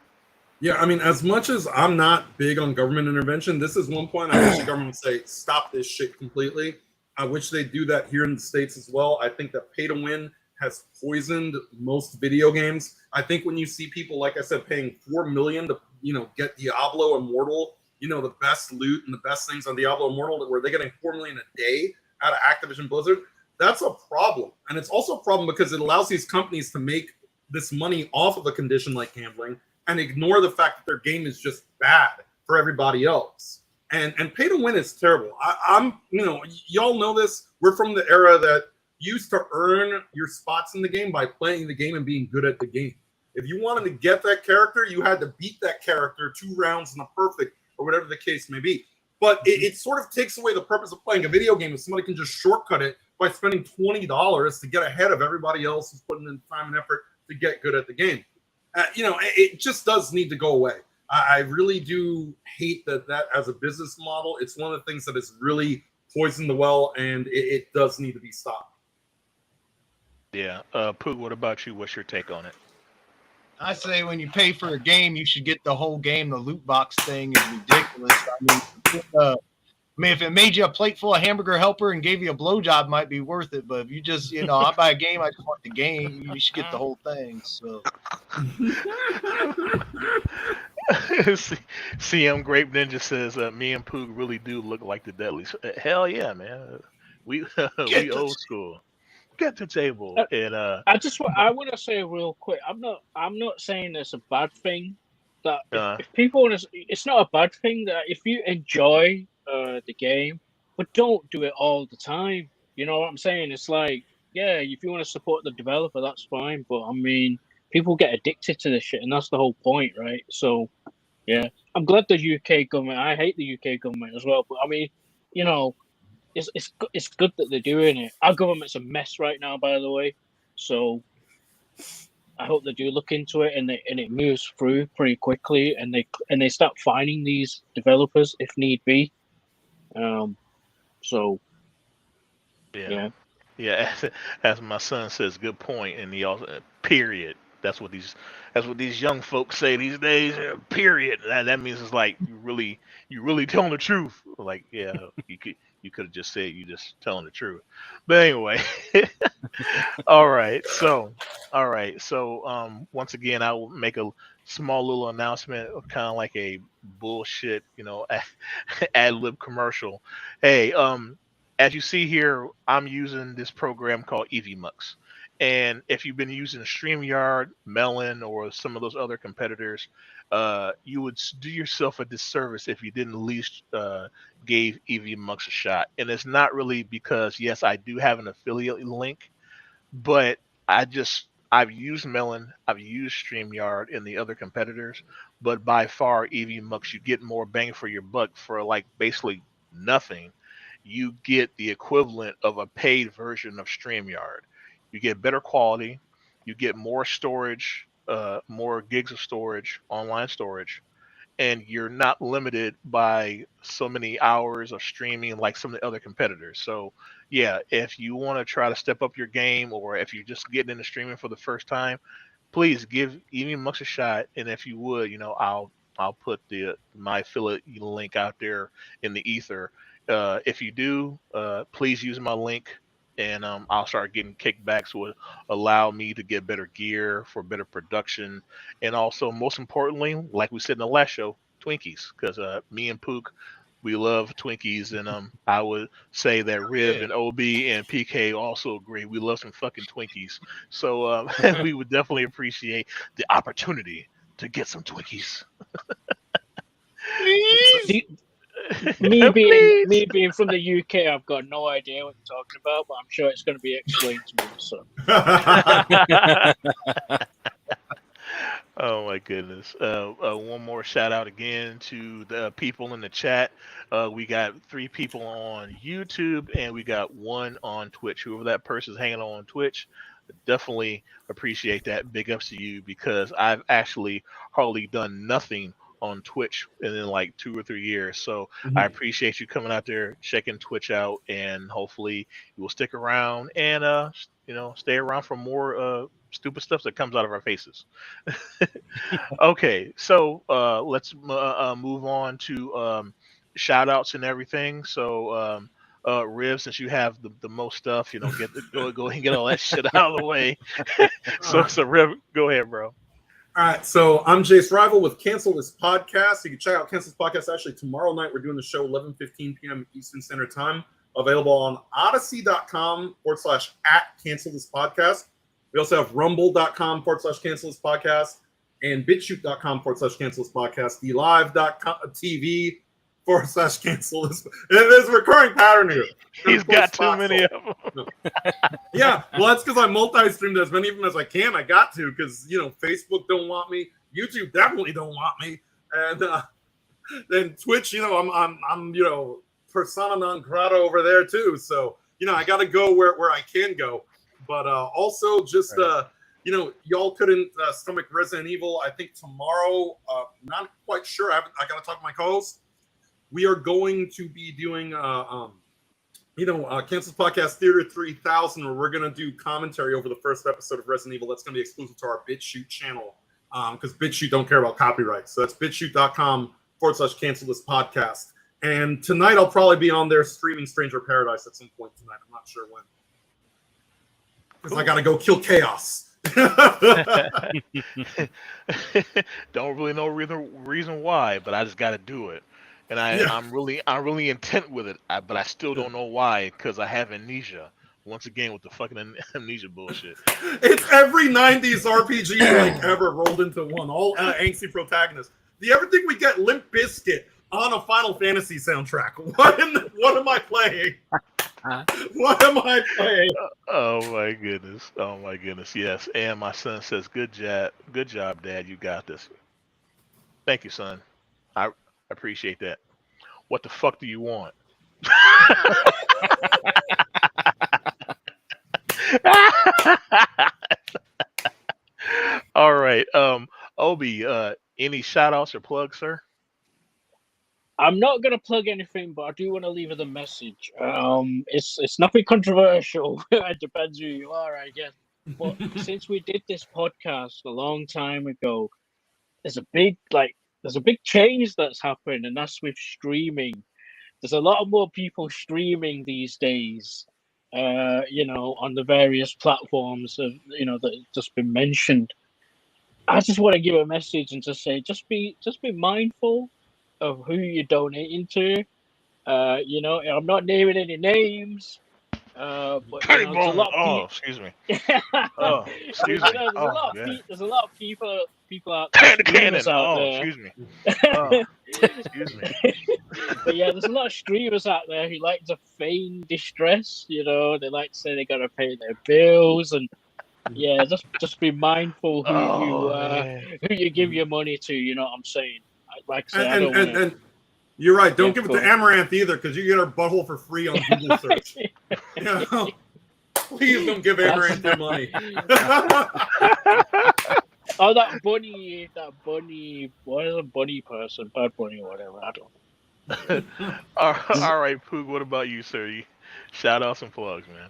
Speaker 2: Yeah, I mean, as much as I'm not big on government intervention, this is one point I wish the government would say, stop this shit completely. I wish they do that here in the States as well. I think that pay to win has poisoned most video games. I think when you see people, like I said, paying $4 million to, get Diablo Immortal, the best loot and the best things on Diablo Immortal, where they're getting $4 million a day out of Activision Blizzard, that's a problem. And it's also a problem because it allows these companies to make this money off of a condition like gambling and ignore the fact that their game is just bad for everybody else. And pay to win is terrible. I'm y'all know this. We're from the era that used to earn your spots in the game by playing the game and being good at the game. If you wanted to get that character, you had to beat that character 2 rounds in a perfect or whatever the case may be. But it sort of takes away the purpose of playing a video game if somebody can just shortcut it by spending $20 to get ahead of everybody else who's putting in time and effort to get good at the game. It just does need to go away. I really do hate that as a business model. It's one of the things that has really poisoned the well, and it does need to be stopped.
Speaker 1: Yeah. Pook, what about you? What's your take on it?
Speaker 4: I say when you pay for a game, you should get the whole game. The loot box thing is ridiculous. I mean, I mean, if it made you a plate full of hamburger helper and gave you a blowjob, might be worth it. But if you just, I buy a game, I just want the game. You should get the whole thing. So.
Speaker 1: CM Grape Ninja says, "Me and Poog really do look like the Deadlies." Hell yeah, man. We we old school. Get the table. And
Speaker 5: I want to say real quick. I'm not saying it's a bad thing that if people want to. It's not a bad thing that if you enjoy the game, but don't do it all the time. You know what I'm saying? It's like, yeah, if you want to support the developer, that's fine. But I mean, people get addicted to this shit, and that's the whole point, right? So, yeah, I'm glad the UK government. I hate the UK government as well, but I mean, it's good that they're doing it. Our government's a mess right now, by the way. So, I hope they do look into it and it moves through pretty quickly, and they start finding these developers if need be. So, yeah.
Speaker 1: As my son says, good point, and he also period. That's what these young folks say these days. Period. That means it's like you really telling the truth. Like, yeah, you could have just said you just telling the truth. But anyway, all right. So once again, I will make a small little announcement, kind of like a bullshit, ad lib commercial. Hey, as you see here, I'm using this program called EVMux. And if you've been using StreamYard, Melon, or some of those other competitors, you would do yourself a disservice if you didn't at least gave EVMux a shot. And it's not really because, yes, I do have an affiliate link, but I've used Melon, I've used StreamYard and the other competitors, but by far EVMux, you get more bang for your buck for like basically nothing. You get the equivalent of a paid version of StreamYard. You get better quality, you get more storage, more gigs of storage, online storage, and you're not limited by so many hours of streaming like some of the other competitors. So, yeah, if you want to try to step up your game, or if you're just getting into streaming for the first time, please give EVMux a shot. And if you would, I'll put my affiliate link out there in the ether. If you do, please use my link, and I'll start getting kickbacks, will allow me to get better gear for better production, and also most importantly, like we said in the last show, Twinkies, because me and Pook, we love Twinkies, and I would say that Riv and OB and PK also agree. We love some fucking Twinkies, so we would definitely appreciate the opportunity to get some Twinkies.
Speaker 5: Me being from the UK, I've got no idea what you're talking about, but I'm sure it's going to be explained to me. So.
Speaker 1: Oh my goodness! One more shout out again to the people in the chat. We got 3 people on YouTube, and we got 1 on Twitch. Whoever that person is hanging on Twitch, definitely appreciate that. Big ups to you, because I've actually hardly done nothing on Twitch in like 2 or 3 years. So I appreciate you coming out there, checking Twitch out, and hopefully you will stick around and stay around for more stupid stuff that comes out of our faces. Okay, so let's move on to shout outs and everything. So Riv, since you have the most stuff, go ahead and get all that shit out of the way. So Riv, go ahead, bro.
Speaker 2: All right, so I'm Jace Rival with Cancel This Podcast. You can check out Cancel This Podcast actually tomorrow night. We're doing the show 11:15 p.m. Eastern Standard Time. Available on odyssey.com/@Cancel This Podcast. We also have rumble.com/Cancel This Podcast and bitchute.com/Cancel This Podcast. DLive.tv/Cancel This. There's a recurring pattern here.
Speaker 1: He's got too many of them.
Speaker 2: No. Yeah, well, that's because I multi-streamed as many of them as I can. I got to, because Facebook don't want me, YouTube definitely don't want me, and then Twitch, I'm persona non grata over there too. So I got to go where I can go, but also just y'all couldn't stomach Resident Evil. I think tomorrow, not quite sure. I got to talk to my co-host. We are going to be doing Cancel Podcast Theater 3000, where we're going to do commentary over the first episode of Resident Evil. That's going to be exclusive to our BitChute channel, because BitChute don't care about copyright. So that's bitchute.com/Cancel This Podcast. And tonight I'll probably be on there streaming Stranger Paradise at some point tonight. I'm not sure when. Because I got to go kill Chaos.
Speaker 1: Don't really know reason why, but I just got to do it. And I'm really intent with it, but I still don't know why, because I have amnesia. Once again, with the fucking amnesia bullshit.
Speaker 2: It's every 90s RPG like ever rolled into one. All angsty protagonists. Do you ever think we get Limp Bizkit on a Final Fantasy soundtrack? What am I playing? What am I playing?
Speaker 1: Oh my goodness, yes. And my son says, good job, Dad, you got this. Thank you, son. I appreciate that. What the fuck do you want? All right. Obi, any shout outs or plugs, sir?
Speaker 5: I'm not gonna plug anything, but I do want to leave it a message. It's nothing controversial. It depends who you are, I guess. But since we did this podcast a long time ago, there's a big change that's happened, and that's with streaming. There's a lot more people streaming these days. On the various platforms that have just been mentioned. I just want to give a message and just say, just be mindful of who you're donating to. I'm not naming any names, but there's a lot of
Speaker 1: excuse me.
Speaker 5: There's a lot of people out
Speaker 1: there.
Speaker 5: Streamers out there.
Speaker 1: Excuse me. Excuse me.
Speaker 5: But yeah, there's a lot of streamers out there who like to feign distress. They like to say they gotta pay their bills, and just be mindful who you give your money to. You know what I'm saying? Like I say,
Speaker 2: and you're right. Don't give it to Amaranth either, because you get her butthole for free on Google search. Please don't give Amaranth your money.
Speaker 5: Oh, that bunny, what is a bunny person? Bad bunny or whatever, I don't know.
Speaker 1: All right, Pook, what about you, sir? Shout out some plugs, man.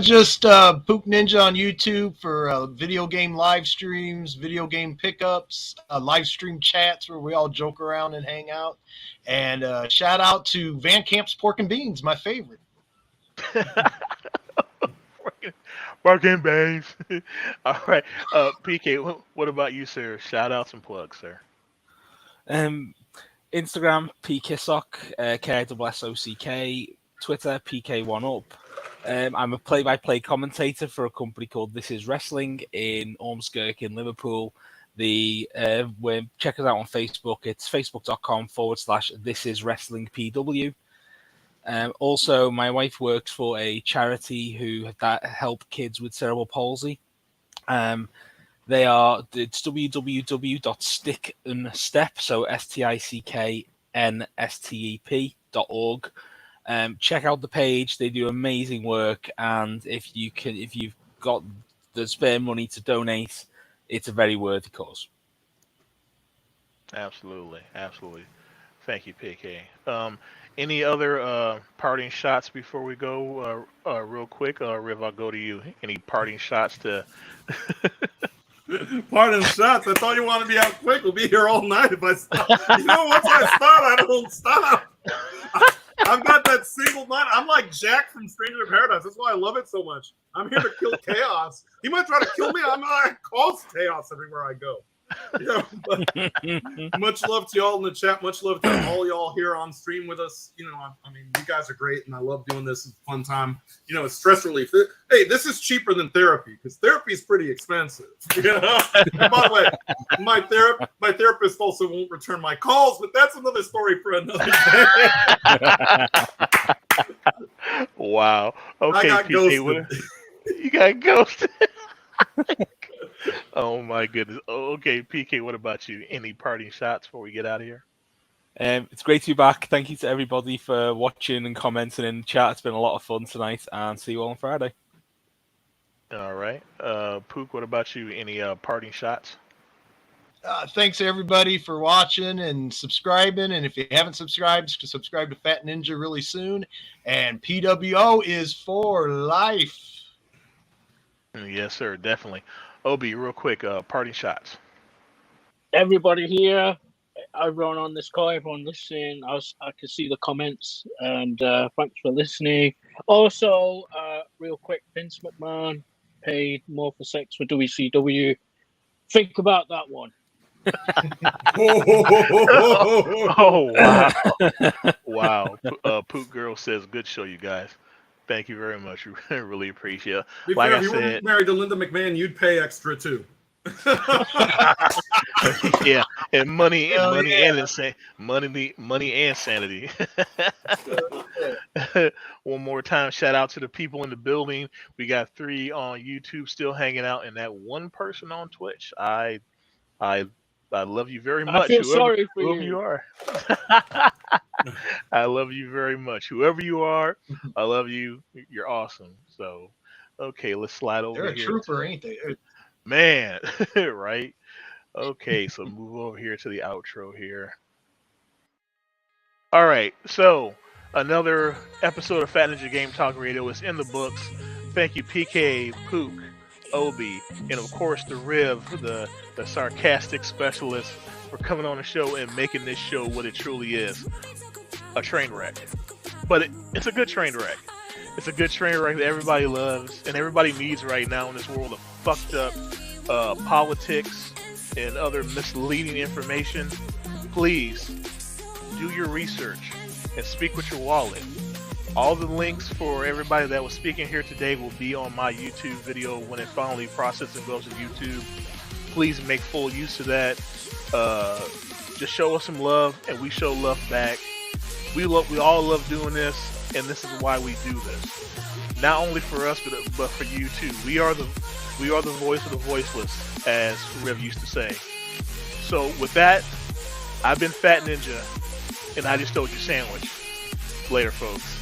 Speaker 4: Just Pook Ninja on YouTube for video game live streams, video game pickups, live stream chats where we all joke around and hang out. And shout out to Van Camp's Pork and Beans, my favorite.
Speaker 1: Pork and Beans. All right. PK, what about you, sir? Shout outs and plugs, sir.
Speaker 3: Instagram, PKSOC, KISSOCK. Twitter, PK1Up. I'm a play-by-play commentator for a company called This Is Wrestling in Ormskirk in Liverpool. Check us out on Facebook. It's facebook.com/This Is Wrestling PW. Also, my wife works for a charity that help kids with cerebral palsy. It's www.sticknstep, so sticknstep.org. Check out the page; they do amazing work, and if you've got the spare money to donate, it's a very worthy cause.
Speaker 1: Absolutely. Thank you, PK. Any other parting shots before we go? Real quick, Riv, I'll go to you. Any parting shots to?
Speaker 2: Parting shots. I thought you wanted to be out quick. We'll be here all night if I stop. Once I start, I don't stop. I've got that single night. I'm like Jack from Stranger Paradise. That's why I love it so much. I'm here to kill chaos. He might try to kill me. I'm going to cause chaos everywhere I go. Much love to y'all in the chat. Much love to all y'all here on stream with us. I mean, you guys are great, and I love doing this. It's a fun time. It's stress relief. Hey, this is cheaper than therapy, because therapy is pretty expensive. By the way, my therapist also won't return my calls, but that's another story for another day.
Speaker 1: Wow. Okay,
Speaker 2: I got
Speaker 1: PK, you got ghosted. Oh my goodness. Okay, PK, what about you? Any parting shots before we get out of here?
Speaker 3: It's great to be back. Thank you to everybody for watching and commenting in the chat. It's been a lot of fun tonight, and see you all on Friday.
Speaker 1: All right. Pook, what about you? Any parting shots?
Speaker 4: Thanks everybody for watching and subscribing. And if you haven't subscribed, subscribe to Fat Ninja really soon. And PWO is for life.
Speaker 1: Yes, sir. Definitely. Obi, real quick, parting shots.
Speaker 5: Everybody here, everyone on this call, everyone listening. I could see the comments, and thanks for listening. Also, real quick, Vince McMahon paid more for sex for WCW. Think about that one.
Speaker 1: Oh wow! Wow. Pook Girl says, "Good show, you guys. Thank you very much. We really appreciate it."
Speaker 2: Like if you were married to Linda McMahon, you'd pay extra too.
Speaker 1: Yeah, and money and sanity. One more time, shout out to the people in the building. We got 3 on YouTube still hanging out, and that 1 person on Twitch. I love you very much.
Speaker 5: I feel sorry for
Speaker 1: whoever you are. I love you very much. Whoever you are, I love you. You're awesome. So, okay, let's slide over here.
Speaker 4: They're a trooper, ain't they?
Speaker 1: Man, right? Okay, so move over here to the outro here. All right, so another episode of Fat Ninja Game Talk Radio is in the books. Thank you, PK, Pook, Obi, and of course the Riv, the sarcastic specialist, for coming on the show and making this show what it truly is, a train wreck. But it's a good train wreck. It's a good train wreck that everybody loves and everybody needs right now in this world of fucked up politics and other misleading information. Please do your research and speak with your wallet. All the links for everybody that was speaking here today will be on my YouTube video when it finally processes and goes to YouTube. Please make full use of that. Just show us some love, and we show love back. We all love doing this, and this is why we do this. Not only for us, but for you too. We are the voice of the voiceless, as Rev used to say. So with that, I've been Fat Ninja, and I just told you sandwich. Later, folks.